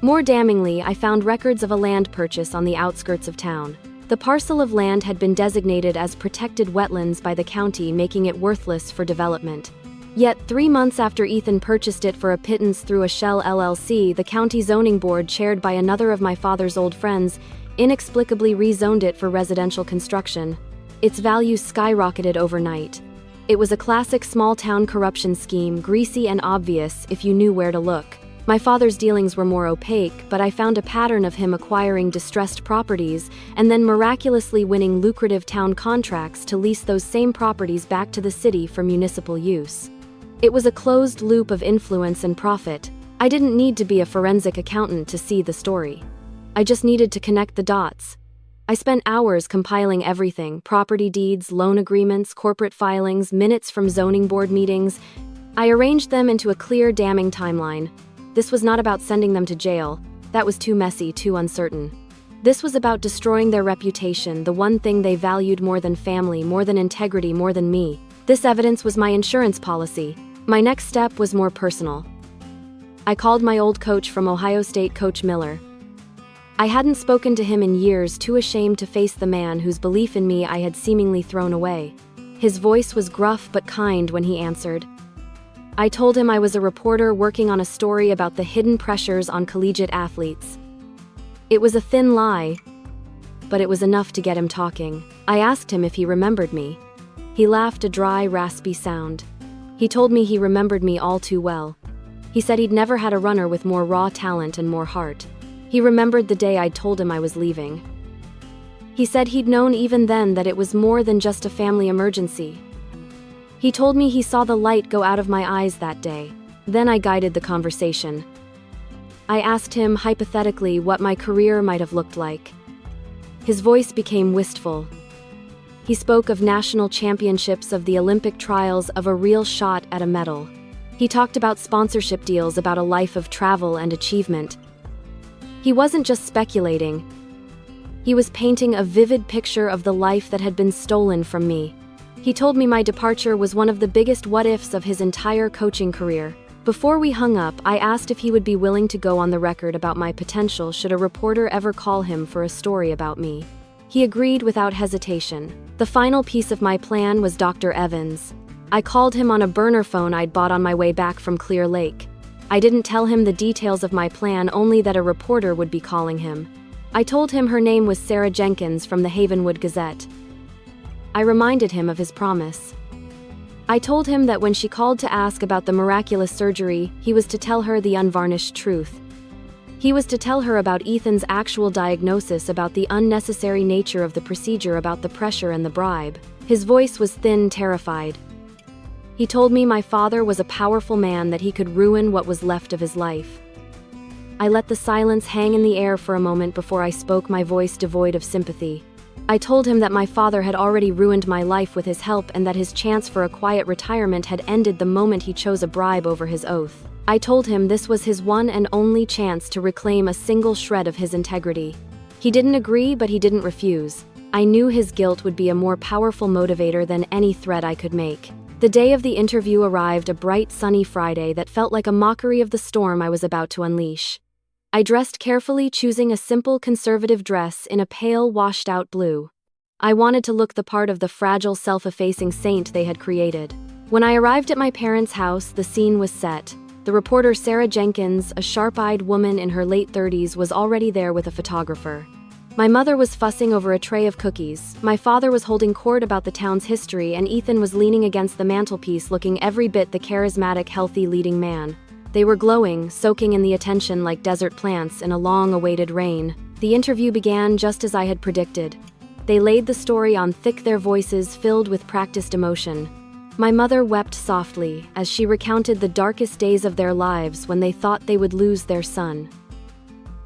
Speaker 1: More damningly, I found records of a land purchase on the outskirts of town. The parcel of land had been designated as protected wetlands by the county, making it worthless for development. Yet, 3 months after Ethan purchased it for a pittance through a shell LLC, the county zoning board, chaired by another of my father's old friends, inexplicably rezoned it for residential construction. Its value skyrocketed overnight. It was a classic small-town corruption scheme, greasy and obvious if you knew where to look. My father's dealings were more opaque, but I found a pattern of him acquiring distressed properties and then miraculously winning lucrative town contracts to lease those same properties back to the city for municipal use. It was a closed loop of influence and profit. I didn't need to be a forensic accountant to see the story. I just needed to connect the dots. I spent hours compiling everything: property deeds, loan agreements, corporate filings, minutes from zoning board meetings. I arranged them into a clear, damning timeline. This was not about sending them to jail. That was too messy, too uncertain. This was about destroying their reputation, the one thing they valued more than family, more than integrity, more than me. This evidence was my insurance policy. My next step was more personal. I called my old coach from Ohio State, Coach Miller. I hadn't spoken to him in years, too ashamed to face the man whose belief in me I had seemingly thrown away. His voice was gruff but kind when he answered. I told him I was a reporter working on a story about the hidden pressures on collegiate athletes. It was a thin lie, but it was enough to get him talking. I asked him if he remembered me. He laughed, a dry, raspy sound. He told me he remembered me all too well. He said he'd never had a runner with more raw talent and more heart. He remembered the day I'd told him I was leaving. He said he'd known even then that it was more than just a family emergency. He told me he saw the light go out of my eyes that day. Then I guided the conversation. I asked him, hypothetically, what my career might have looked like. His voice became wistful. He spoke of national championships, of the Olympic trials, of a real shot at a medal. He talked about sponsorship deals, about a life of travel and achievement. He wasn't just speculating. He was painting a vivid picture of the life that had been stolen from me. He told me my departure was one of the biggest what-ifs of his entire coaching career. Before we hung up, I asked if he would be willing to go on the record about my potential should a reporter ever call him for a story about me. He agreed without hesitation. The final piece of my plan was Dr. Evans. I called him on a burner phone I'd bought on my way back from Clear Lake. I didn't tell him the details of my plan, only that a reporter would be calling him. I told him her name was Sarah Jenkins from the Havenwood Gazette. I reminded him of his promise. I told him that when she called to ask about the miraculous surgery, he was to tell her the unvarnished truth. He was to tell her about Ethan's actual diagnosis, about the unnecessary nature of the procedure, about the pressure and the bribe. His voice was thin, terrified. He told me my father was a powerful man, that he could ruin what was left of his life. I let the silence hang in the air for a moment before I spoke, my voice devoid of sympathy. I told him that my father had already ruined my life with his help, and that his chance for a quiet retirement had ended the moment he chose a bribe over his oath. I told him this was his one and only chance to reclaim a single shred of his integrity. He didn't agree, but he didn't refuse. I knew his guilt would be a more powerful motivator than any threat I could make. The day of the interview arrived, a bright, sunny Friday that felt like a mockery of the storm I was about to unleash. I dressed carefully, choosing a simple, conservative dress in a pale, washed-out blue. I wanted to look the part of the fragile, self-effacing saint they had created. When I arrived at my parents' house, the scene was set. The reporter Sarah Jenkins, a sharp-eyed woman in her late 30s, was already there with a photographer. My mother was fussing over a tray of cookies. My father was holding court about the town's history, and Ethan was leaning against the mantelpiece, looking every bit the charismatic, healthy leading man. They were glowing, soaking in the attention like desert plants in a long-awaited rain. The interview began just as I had predicted. They laid the story on thick, their voices filled with practiced emotion. My mother wept softly as she recounted the darkest days of their lives when they thought they would lose their son.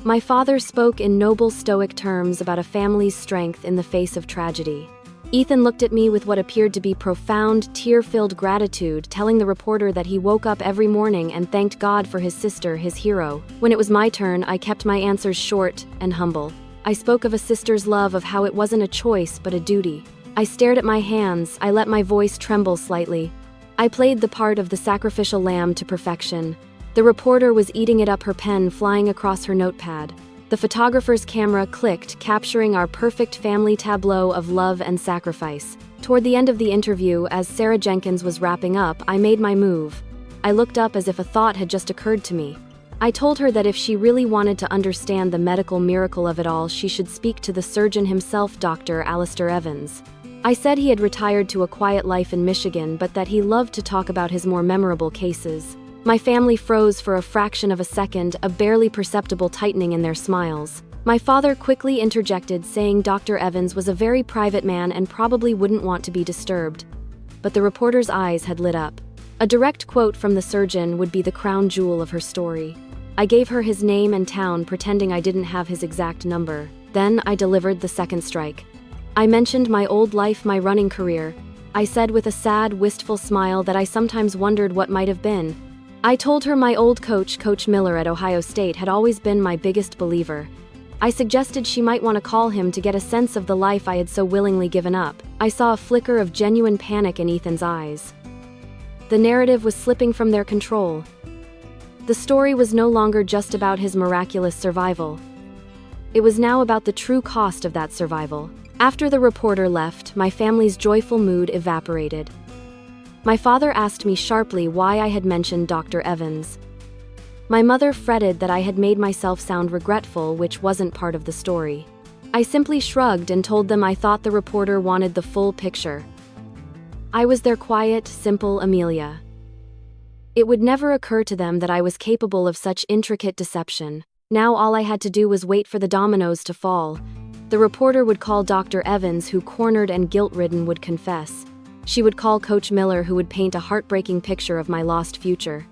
Speaker 1: My father spoke in noble, stoic terms about a family's strength in the face of tragedy. Ethan looked at me with what appeared to be profound, tear-filled gratitude, telling the reporter that he woke up every morning and thanked God for his sister, his hero. When it was my turn, I kept my answers short and humble. I spoke of a sister's love, of how it wasn't a choice but a duty. I stared at my hands, I let my voice tremble slightly. I played the part of the sacrificial lamb to perfection. The reporter was eating it up, her pen flying across her notepad. The photographer's camera clicked, capturing our perfect family tableau of love and sacrifice. Toward the end of the interview, as Sarah Jenkins was wrapping up, I made my move. I looked up as if a thought had just occurred to me. I told her that if she really wanted to understand the medical miracle of it all, she should speak to the surgeon himself, Dr. Alistair Evans. I said he had retired to a quiet life in Michigan, but that he loved to talk about his more memorable cases. My family froze for a fraction of a second, a barely perceptible tightening in their smiles. My father quickly interjected, saying Dr. Evans was a very private man and probably wouldn't want to be disturbed. But the reporter's eyes had lit up. A direct quote from the surgeon would be the crown jewel of her story. I gave her his name and town, pretending I didn't have his exact number. Then I delivered the second strike. I mentioned my old life, my running career. I said with a sad, wistful smile that I sometimes wondered what might have been. I told her my old coach, Coach Miller at Ohio State, had always been my biggest believer. I suggested she might want to call him to get a sense of the life I had so willingly given up. I saw a flicker of genuine panic in Ethan's eyes. The narrative was slipping from their control. The story was no longer just about his miraculous survival. It was now about the true cost of that survival. After the reporter left, my family's joyful mood evaporated. My father asked me sharply why I had mentioned Dr. Evans. My mother fretted that I had made myself sound regretful, which wasn't part of the story. I simply shrugged and told them I thought the reporter wanted the full picture. I was their quiet, simple Amelia. It would never occur to them that I was capable of such intricate deception. Now all I had to do was wait for the dominoes to fall. The reporter would call Dr. Evans, who, cornered and guilt-ridden, would confess. She would call Coach Miller, who would paint a heartbreaking picture of my lost future.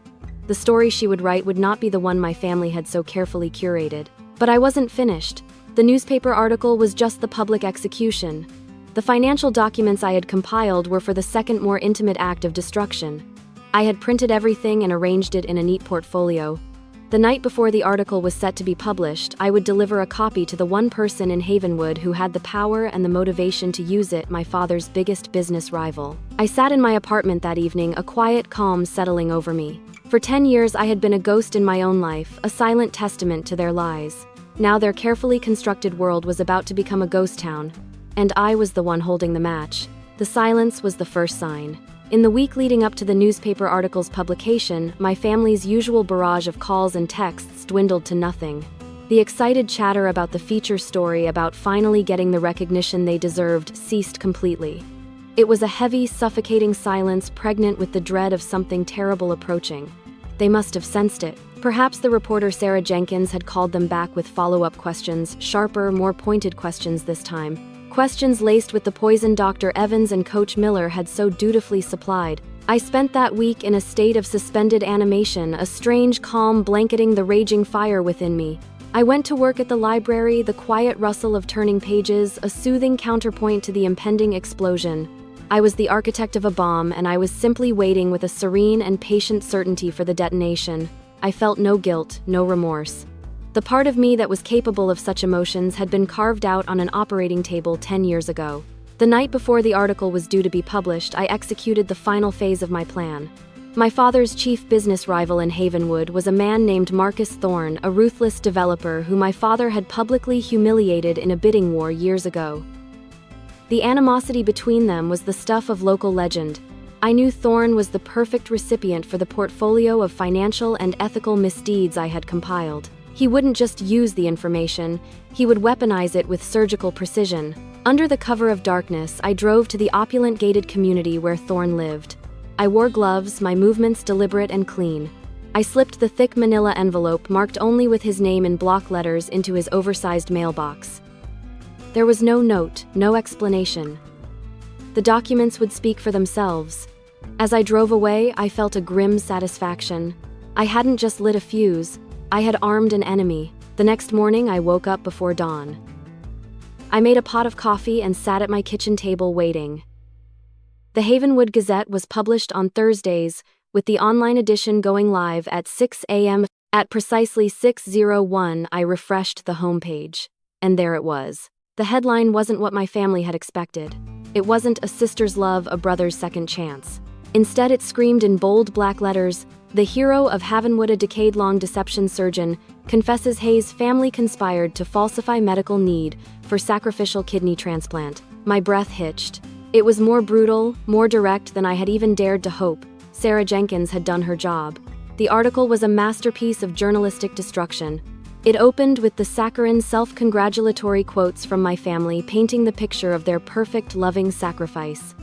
Speaker 1: The story she would write would not be the one my family had so carefully curated. But I wasn't finished. The newspaper article was just the public execution. The financial documents I had compiled were for the second, more intimate act of destruction. I had printed everything and arranged it in a neat portfolio. The night before the article was set to be published, I would deliver a copy to the one person in Havenwood who had the power and the motivation to use it, my father's biggest business rival. I sat in my apartment that evening, a quiet calm settling over me. For 10 years I had been a ghost in my own life, a silent testament to their lies. Now their carefully constructed world was about to become a ghost town, and I was the one holding the match. The silence was the first sign. In the week leading up to the newspaper article's publication, my family's usual barrage of calls and texts dwindled to nothing. The excited chatter about the feature story, about finally getting the recognition they deserved, ceased completely. It was a heavy, suffocating silence, pregnant with the dread of something terrible approaching. They must have sensed it. Perhaps the reporter Sarah Jenkins had called them back with follow-up questions, sharper, more pointed questions this time. Questions laced with the poison Dr. Evans and Coach Miller had so dutifully supplied. I spent that week in a state of suspended animation, a strange calm blanketing the raging fire within me. I went to work at the library, the quiet rustle of turning pages, a soothing counterpoint to the impending explosion. I was the architect of a bomb, and I was simply waiting with a serene and patient certainty for the detonation. I felt no guilt, no remorse. The part of me that was capable of such emotions had been carved out on an operating table 10 years ago. The night before the article was due to be published, I executed the final phase of my plan. My father's chief business rival in Havenwood was a man named Marcus Thorne, a ruthless developer who my father had publicly humiliated in a bidding war years ago. The animosity between them was the stuff of local legend. I knew Thorne was the perfect recipient for the portfolio of financial and ethical misdeeds I had compiled. He wouldn't just use the information, he would weaponize it with surgical precision. Under the cover of darkness, I drove to the opulent gated community where Thorne lived. I wore gloves, my movements deliberate and clean. I slipped the thick manila envelope marked only with his name in block letters into his oversized mailbox. There was no note, no explanation. The documents would speak for themselves. As I drove away, I felt a grim satisfaction. I hadn't just lit a fuse, I had armed an enemy. The next morning, I woke up before dawn. I made a pot of coffee and sat at my kitchen table waiting. The Havenwood Gazette was published on Thursdays, with the online edition going live at 6 a.m. At precisely 6:01, I refreshed the homepage. And there it was. The headline wasn't what my family had expected. It wasn't a sister's love, a brother's second chance. Instead, it screamed in bold black letters, The hero of Havenwood, a decade-long deception surgeon, confesses Hayes' family conspired to falsify medical need for sacrificial kidney transplant. My breath hitched. It was more brutal, more direct than I had even dared to hope. Sarah Jenkins had done her job. The article was a masterpiece of journalistic destruction. It opened with the saccharine, self-congratulatory quotes from my family painting the picture of their perfect, loving sacrifice.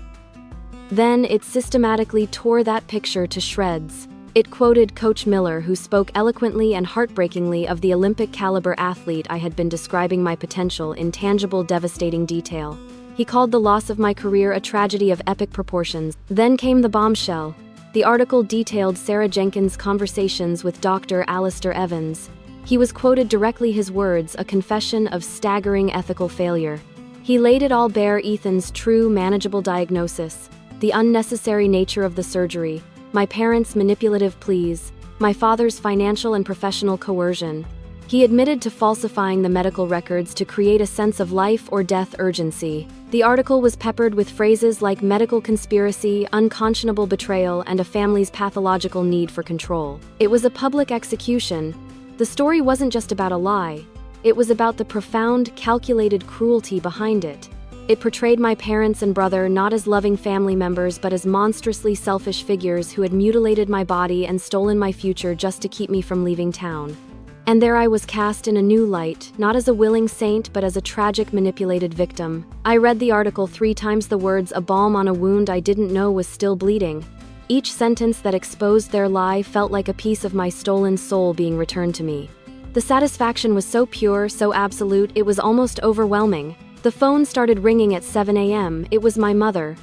Speaker 1: Then it systematically tore that picture to shreds. It quoted Coach Miller, who spoke eloquently and heartbreakingly of the Olympic-caliber athlete I had been describing my potential in tangible, devastating detail. He called the loss of my career a tragedy of epic proportions. Then came the bombshell. The article detailed Sarah Jenkins' conversations with Dr. Alistair Evans. He was quoted directly, his words, a confession of staggering ethical failure. He laid it all bare: Ethan's true, manageable diagnosis, the unnecessary nature of the surgery, my parents' manipulative pleas, my father's financial and professional coercion. He admitted to falsifying the medical records to create a sense of life or death urgency. The article was peppered with phrases like medical conspiracy, unconscionable betrayal, and a family's pathological need for control. It was a public execution. The story wasn't just about a lie. It was about the profound, calculated cruelty behind it. It portrayed my parents and brother not as loving family members but as monstrously selfish figures who had mutilated my body and stolen my future just to keep me from leaving town. And there I was, cast in a new light, not as a willing saint but as a tragic, manipulated victim. I read the article 3 times, the words a balm on a wound I didn't know was still bleeding. Each sentence that exposed their lie felt like a piece of my stolen soul being returned to me. The satisfaction was so pure, so absolute, it was almost overwhelming. The phone started ringing at 7 a.m. It was my mother.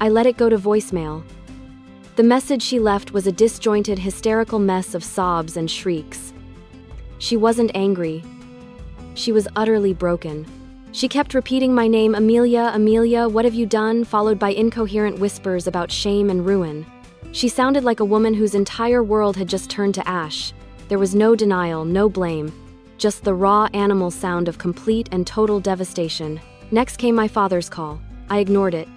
Speaker 1: I let it go to voicemail. The message she left was a disjointed, hysterical mess of sobs and shrieks. She wasn't angry. She was utterly broken. She kept repeating my name, Amelia, Amelia, what have you done, followed by incoherent whispers about shame and ruin. She sounded like a woman whose entire world had just turned to ash. There was no denial, no blame. Just the raw animal sound of complete and total devastation. Next came my father's call. I ignored it.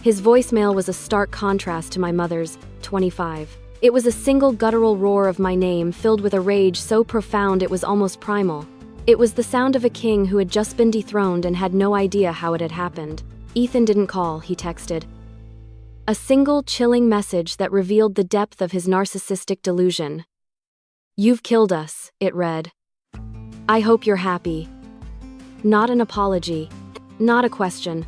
Speaker 1: His voicemail was a stark contrast to my mother's, 25. It was a single guttural roar of my name, filled with a rage so profound it was almost primal. It was the sound of a king who had just been dethroned and had no idea how it had happened. Ethan didn't call, he texted. A single chilling message that revealed the depth of his narcissistic delusion. You've killed us, it read. I hope you're happy. Not an apology. Not a question.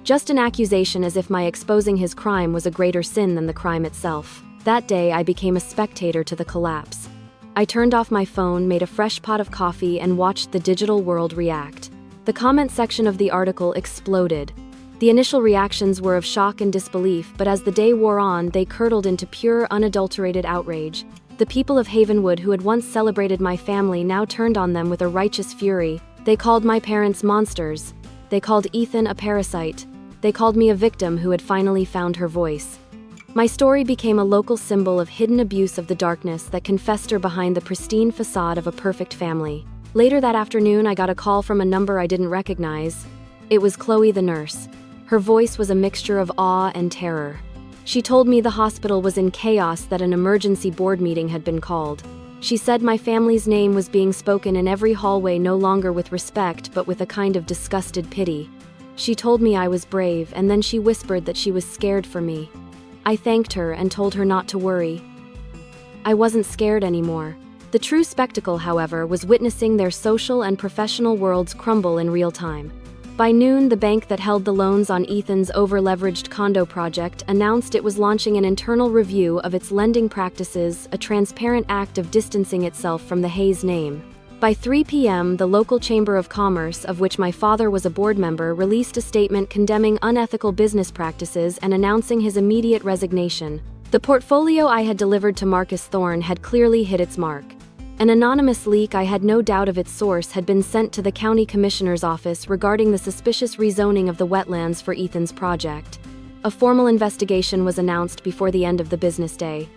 Speaker 1: Just an accusation, as if my exposing his crime was a greater sin than the crime itself. That day, I became a spectator to the collapse. I turned off my phone, made a fresh pot of coffee, and watched the digital world react. The comment section of the article exploded. The initial reactions were of shock and disbelief, but as the day wore on, they curdled into pure, unadulterated outrage. The people of Havenwood, who had once celebrated my family, now turned on them with a righteous fury. They called my parents monsters. They called Ethan a parasite. They called me a victim who had finally found her voice. My story became a local symbol of hidden abuse of the darkness that can fester behind the pristine facade of a perfect family. Later that afternoon, I got a call from a number I didn't recognize. It was Chloe, the nurse. Her voice was a mixture of awe and terror. She told me the hospital was in chaos, that an emergency board meeting had been called. She said my family's name was being spoken in every hallway, no longer with respect but with a kind of disgusted pity. She told me I was brave, and then she whispered that she was scared for me. I thanked her and told her not to worry. I wasn't scared anymore. The true spectacle, however, was witnessing their social and professional worlds crumble in real time. By noon, the bank that held the loans on Ethan's over-leveraged condo project announced it was launching an internal review of its lending practices, a transparent act of distancing itself from the Hayes name. By 3 p.m., the local Chamber of Commerce, of which my father was a board member, released a statement condemning unethical business practices and announcing his immediate resignation. The portfolio I had delivered to Marcus Thorne had clearly hit its mark. An anonymous leak, I had no doubt of its source, had been sent to the county commissioner's office regarding the suspicious rezoning of the wetlands for Ethan's project. A formal investigation was announced before the end of the business day.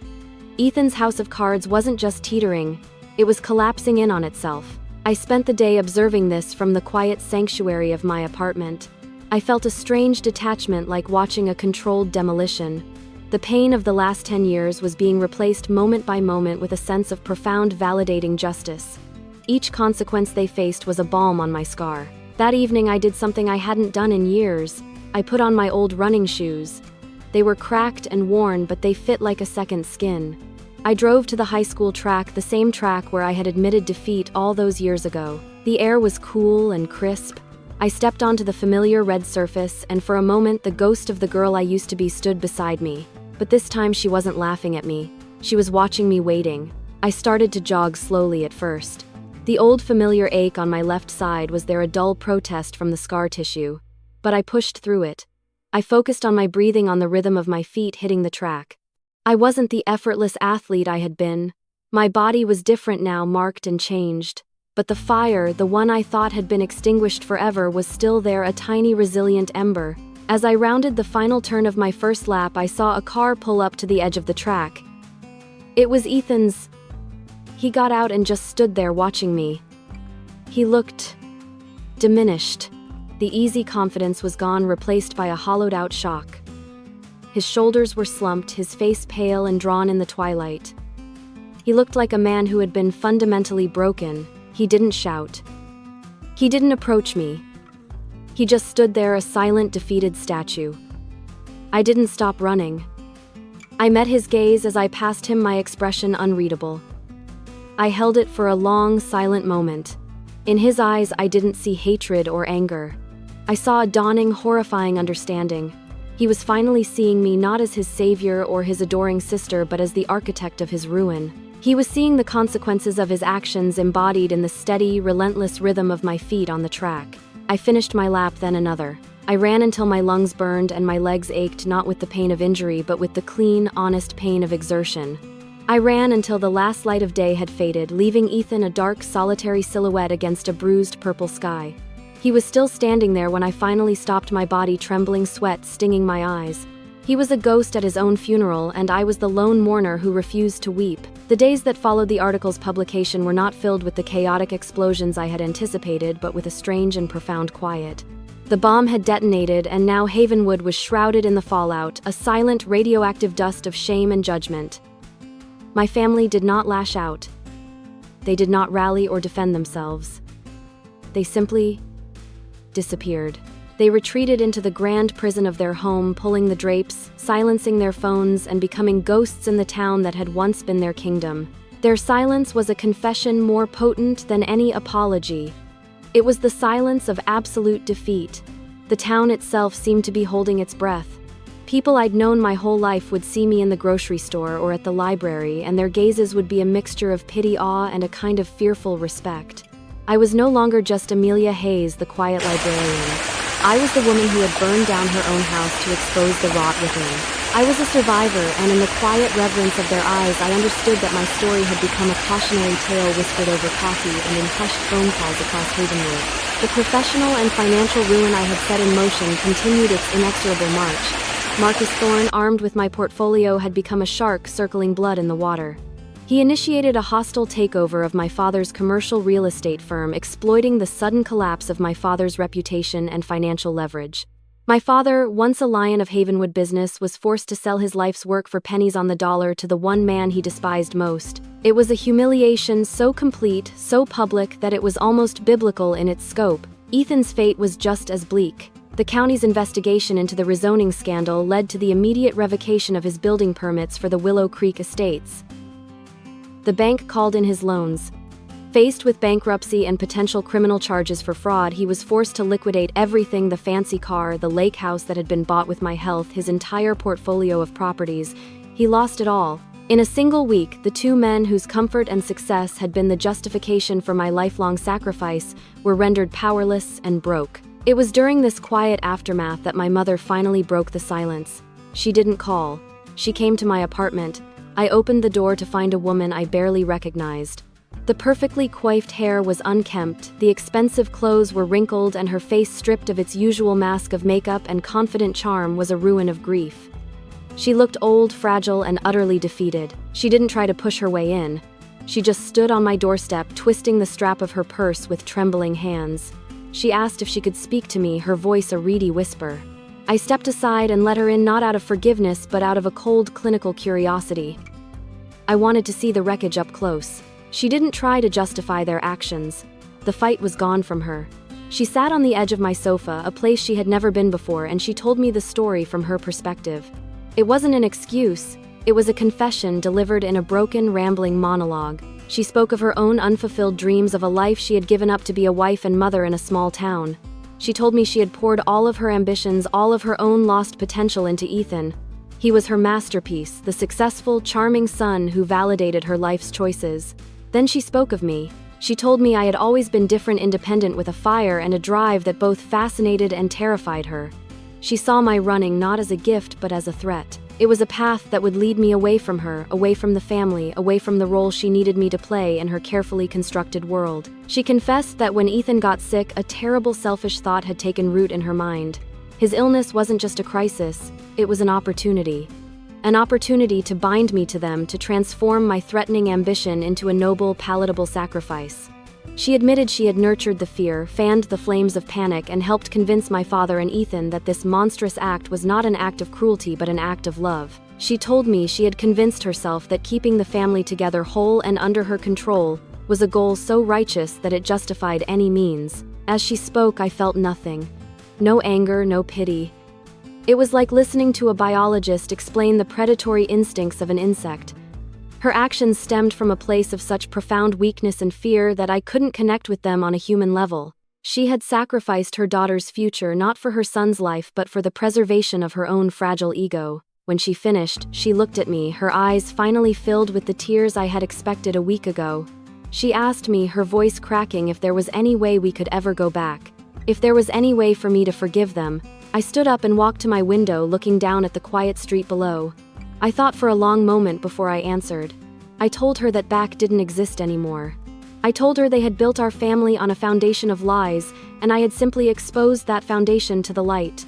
Speaker 1: Ethan's house of cards wasn't just teetering, it was collapsing in on itself. I spent the day observing this from the quiet sanctuary of my apartment. I felt a strange detachment, like watching a controlled demolition. The pain of the last 10 years was being replaced moment by moment with a sense of profound, validating justice. Each consequence they faced was a balm on my scar. That evening I did something I hadn't done in years. I put on my old running shoes. They were cracked and worn, but they fit like a second skin. I drove to the high school track, the same track where I had admitted defeat all those years ago. The air was cool and crisp. I stepped onto the familiar red surface, and for a moment the ghost of the girl I used to be stood beside me. But this time she wasn't laughing at me. She was watching me, waiting. I started to jog slowly at first. The old familiar ache on my left side was there, a dull protest from the scar tissue. But I pushed through it. I focused on my breathing, on the rhythm of my feet hitting the track. I wasn't the effortless athlete I had been. My body was different now, marked and changed. But the fire, the one I thought had been extinguished forever, was still there, a tiny resilient ember. As I rounded the final turn of my first lap, I saw a car pull up to the edge of the track. It was Ethan's. He got out and just stood there watching me. He looked diminished. The easy confidence was gone, replaced by a hollowed-out shock. His shoulders were slumped, his face pale and drawn in the twilight. He looked like a man who had been fundamentally broken. He didn't shout. He didn't approach me. He just stood there, a silent, defeated statue. I didn't stop running. I met his gaze as I passed him, my expression unreadable. I held it for a long, silent moment. In his eyes, I didn't see hatred or anger. I saw a dawning, horrifying understanding. He was finally seeing me not as his savior or his adoring sister, but as the architect of his ruin. He was seeing the consequences of his actions embodied in the steady, relentless rhythm of my feet on the track. I finished my lap, then another. I ran until my lungs burned and my legs ached, not with the pain of injury, but with the clean, honest pain of exertion. I ran until the last light of day had faded, leaving Ethan a dark, solitary silhouette against a bruised purple sky. He was still standing there when I finally stopped, my body trembling, sweat stinging my eyes. He was a ghost at his own funeral, and I was the lone mourner who refused to weep. The days that followed the article's publication were not filled with the chaotic explosions I had anticipated, but with a strange and profound quiet. The bomb had detonated, and now Havenwood was shrouded in the fallout, a silent, radioactive dust of shame and judgment. My family did not lash out. They did not rally or defend themselves. They simply disappeared. They retreated into the grand prison of their home, pulling the drapes, silencing their phones, and becoming ghosts in the town that had once been their kingdom. Their silence was a confession more potent than any apology. It was the silence of absolute defeat. The town itself seemed to be holding its breath. People I'd known my whole life would see me in the grocery store or at the library, and their gazes would be a mixture of pity, awe, and a kind of fearful respect. I was no longer just Amelia Hayes, the quiet librarian. I was the woman who had burned down her own house to expose the rot within. I was a survivor, and in the quiet reverence of their eyes, I understood that my story had become a cautionary tale whispered over coffee and in hushed phone calls across Havenwood. The professional and financial ruin I had set in motion continued its inexorable march. Marcus Thorne, armed with my portfolio, had become a shark circling blood in the water. He initiated a hostile takeover of my father's commercial real estate firm, exploiting the sudden collapse of my father's reputation and financial leverage. My father, once a lion of Havenwood business, was forced to sell his life's work for pennies on the dollar to the one man he despised most. It was a humiliation so complete, so public, that it was almost biblical in its scope. Ethan's fate was just as bleak. The county's investigation into the rezoning scandal led to the immediate revocation of his building permits for the Willow Creek estates. The bank called in his loans. Faced with bankruptcy and potential criminal charges for fraud, he was forced to liquidate everything: the fancy car, the lake house that had been bought with my health, his entire portfolio of properties. He lost it all. In a single week, the two men whose comfort and success had been the justification for my lifelong sacrifice were rendered powerless and broke. It was during this quiet aftermath that my mother finally broke the silence. She didn't call. She came to my apartment. I opened the door to find a woman I barely recognized. The perfectly coiffed hair was unkempt, the expensive clothes were wrinkled, and her face, stripped of its usual mask of makeup and confident charm, was a ruin of grief. She looked old, fragile, and utterly defeated. She didn't try to push her way in. She just stood on my doorstep, twisting the strap of her purse with trembling hands. She asked if she could speak to me, her voice a reedy whisper. I stepped aside and let her in, not out of forgiveness but out of a cold clinical curiosity. I wanted to see the wreckage up close. She didn't try to justify their actions. The fight was gone from her. She sat on the edge of my sofa, a place she had never been before, and she told me the story from her perspective. It wasn't an excuse, it was a confession delivered in a broken, rambling monologue. She spoke of her own unfulfilled dreams of a life she had given up to be a wife and mother in a small town. She told me she had poured all of her ambitions, all of her own lost potential into Ethan. He was her masterpiece, the successful, charming son who validated her life's choices. Then she spoke of me. She told me I had always been different, independent, with a fire and a drive that both fascinated and terrified her. She saw my running not as a gift but as a threat. It was a path that would lead me away from her, away from the family, away from the role she needed me to play in her carefully constructed world. She confessed that when Ethan got sick, a terrible selfish thought had taken root in her mind. His illness wasn't just a crisis, it was an opportunity. An opportunity to bind me to them, to transform my threatening ambition into a noble, palatable sacrifice. She admitted she had nurtured the fear, fanned the flames of panic, and helped convince my father and Ethan that this monstrous act was not an act of cruelty but an act of love. She told me she had convinced herself that keeping the family together whole and under her control was a goal so righteous that it justified any means. As she spoke, I felt nothing. No anger, no pity. It was like listening to a biologist explain the predatory instincts of an insect. Her actions stemmed from a place of such profound weakness and fear that I couldn't connect with them on a human level. She had sacrificed her daughter's future not for her son's life but for the preservation of her own fragile ego. When she finished, she looked at me, her eyes finally filled with the tears I had expected a week ago. She asked me, her voice cracking, if there was any way we could ever go back. If there was any way for me to forgive them. I stood up and walked to my window, looking down at the quiet street below. I thought for a long moment before I answered. I told her that back didn't exist anymore. I told her they had built our family on a foundation of lies, and I had simply exposed that foundation to the light.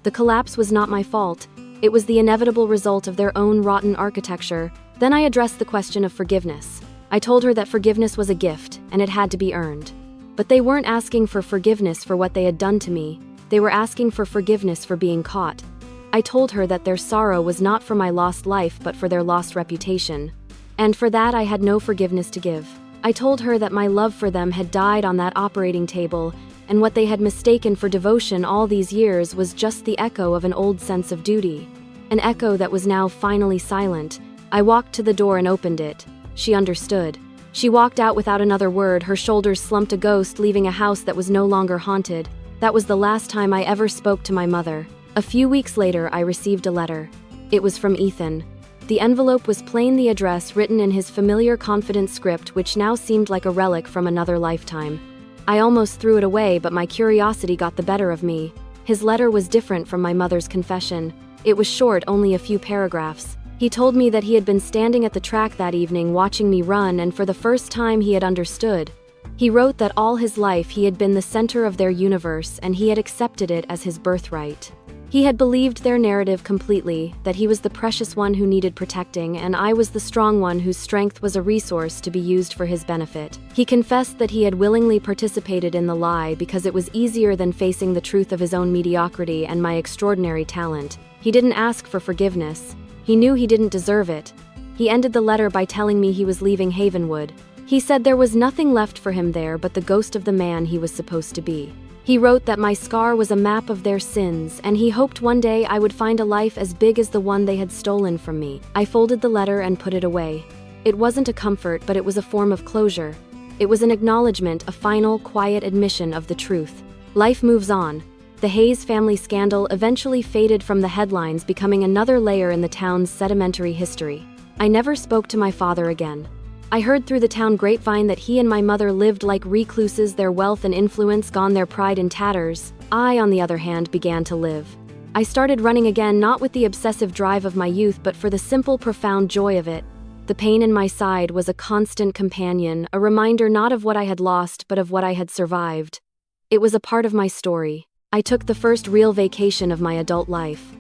Speaker 1: The collapse was not my fault. It was the inevitable result of their own rotten architecture. Then I addressed the question of forgiveness. I told her that forgiveness was a gift, and it had to be earned. But they weren't asking for forgiveness for what they had done to me. They were asking for forgiveness for being caught. I told her that their sorrow was not for my lost life but for their lost reputation. And for that I had no forgiveness to give. I told her that my love for them had died on that operating table, and what they had mistaken for devotion all these years was just the echo of an old sense of duty. An echo that was now finally silent. I walked to the door and opened it. She understood. She walked out without another word, her shoulders slumped a ghost, leaving a house that was no longer haunted. That was the last time I ever spoke to my mother. A few weeks later, I received a letter. It was from Ethan. The envelope was plain, the address written in his familiar, confident script, which now seemed like a relic from another lifetime. I almost threw it away, but my curiosity got the better of me. His letter was different from my mother's confession. It was short, only a few paragraphs. He told me that he had been standing at the track that evening watching me run, and for the first time he had understood. He wrote that all his life he had been the center of their universe, and he had accepted it as his birthright. He had believed their narrative completely, that he was the precious one who needed protecting, and I was the strong one whose strength was a resource to be used for his benefit. He confessed that he had willingly participated in the lie because it was easier than facing the truth of his own mediocrity and my extraordinary talent. He didn't ask for forgiveness. He knew he didn't deserve it. He ended the letter by telling me he was leaving Havenwood. He said there was nothing left for him there but the ghost of the man he was supposed to be. He wrote that my scar was a map of their sins, and he hoped one day I would find a life as big as the one they had stolen from me. I folded the letter and put it away. It wasn't a comfort, but it was a form of closure. It was an acknowledgement, a final, quiet admission of the truth. Life moves on. The Hayes family scandal eventually faded from the headlines, becoming another layer in the town's sedimentary history. I never spoke to my father again. I heard through the town grapevine that he and my mother lived like recluses, their wealth and influence gone, their pride in tatters. I, on the other hand, began to live. I started running again, not with the obsessive drive of my youth, but for the simple, profound joy of it. The pain in my side was a constant companion, a reminder not of what I had lost, but of what I had survived. It was a part of my story. I took the first real vacation of my adult life.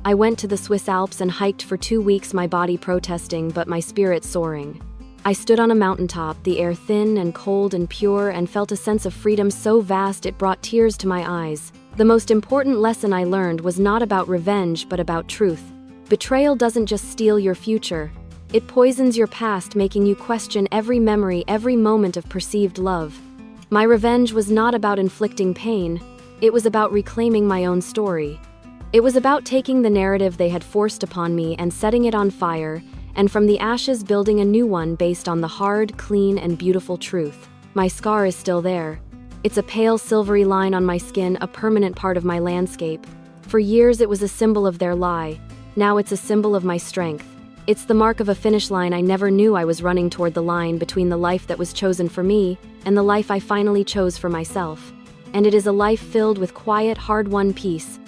Speaker 1: I went to the Swiss Alps and hiked for 2 weeks, my body protesting, but my spirit soaring. I stood on a mountaintop, the air thin and cold and pure, and felt a sense of freedom so vast it brought tears to my eyes. The most important lesson I learned was not about revenge but about truth. Betrayal doesn't just steal your future. It poisons your past, making you question every memory, every moment of perceived love. My revenge was not about inflicting pain. It was about reclaiming my own story. It was about taking the narrative they had forced upon me and setting it on fire, and from the ashes building a new one based on the hard, clean, and beautiful truth. My scar is still there. It's a pale silvery line on my skin, a permanent part of my landscape. For years it was a symbol of their lie. Now it's a symbol of my strength. It's the mark of a finish line I never knew I was running toward, the line between the life that was chosen for me and the life I finally chose for myself. And it is a life filled with quiet, hard-won peace,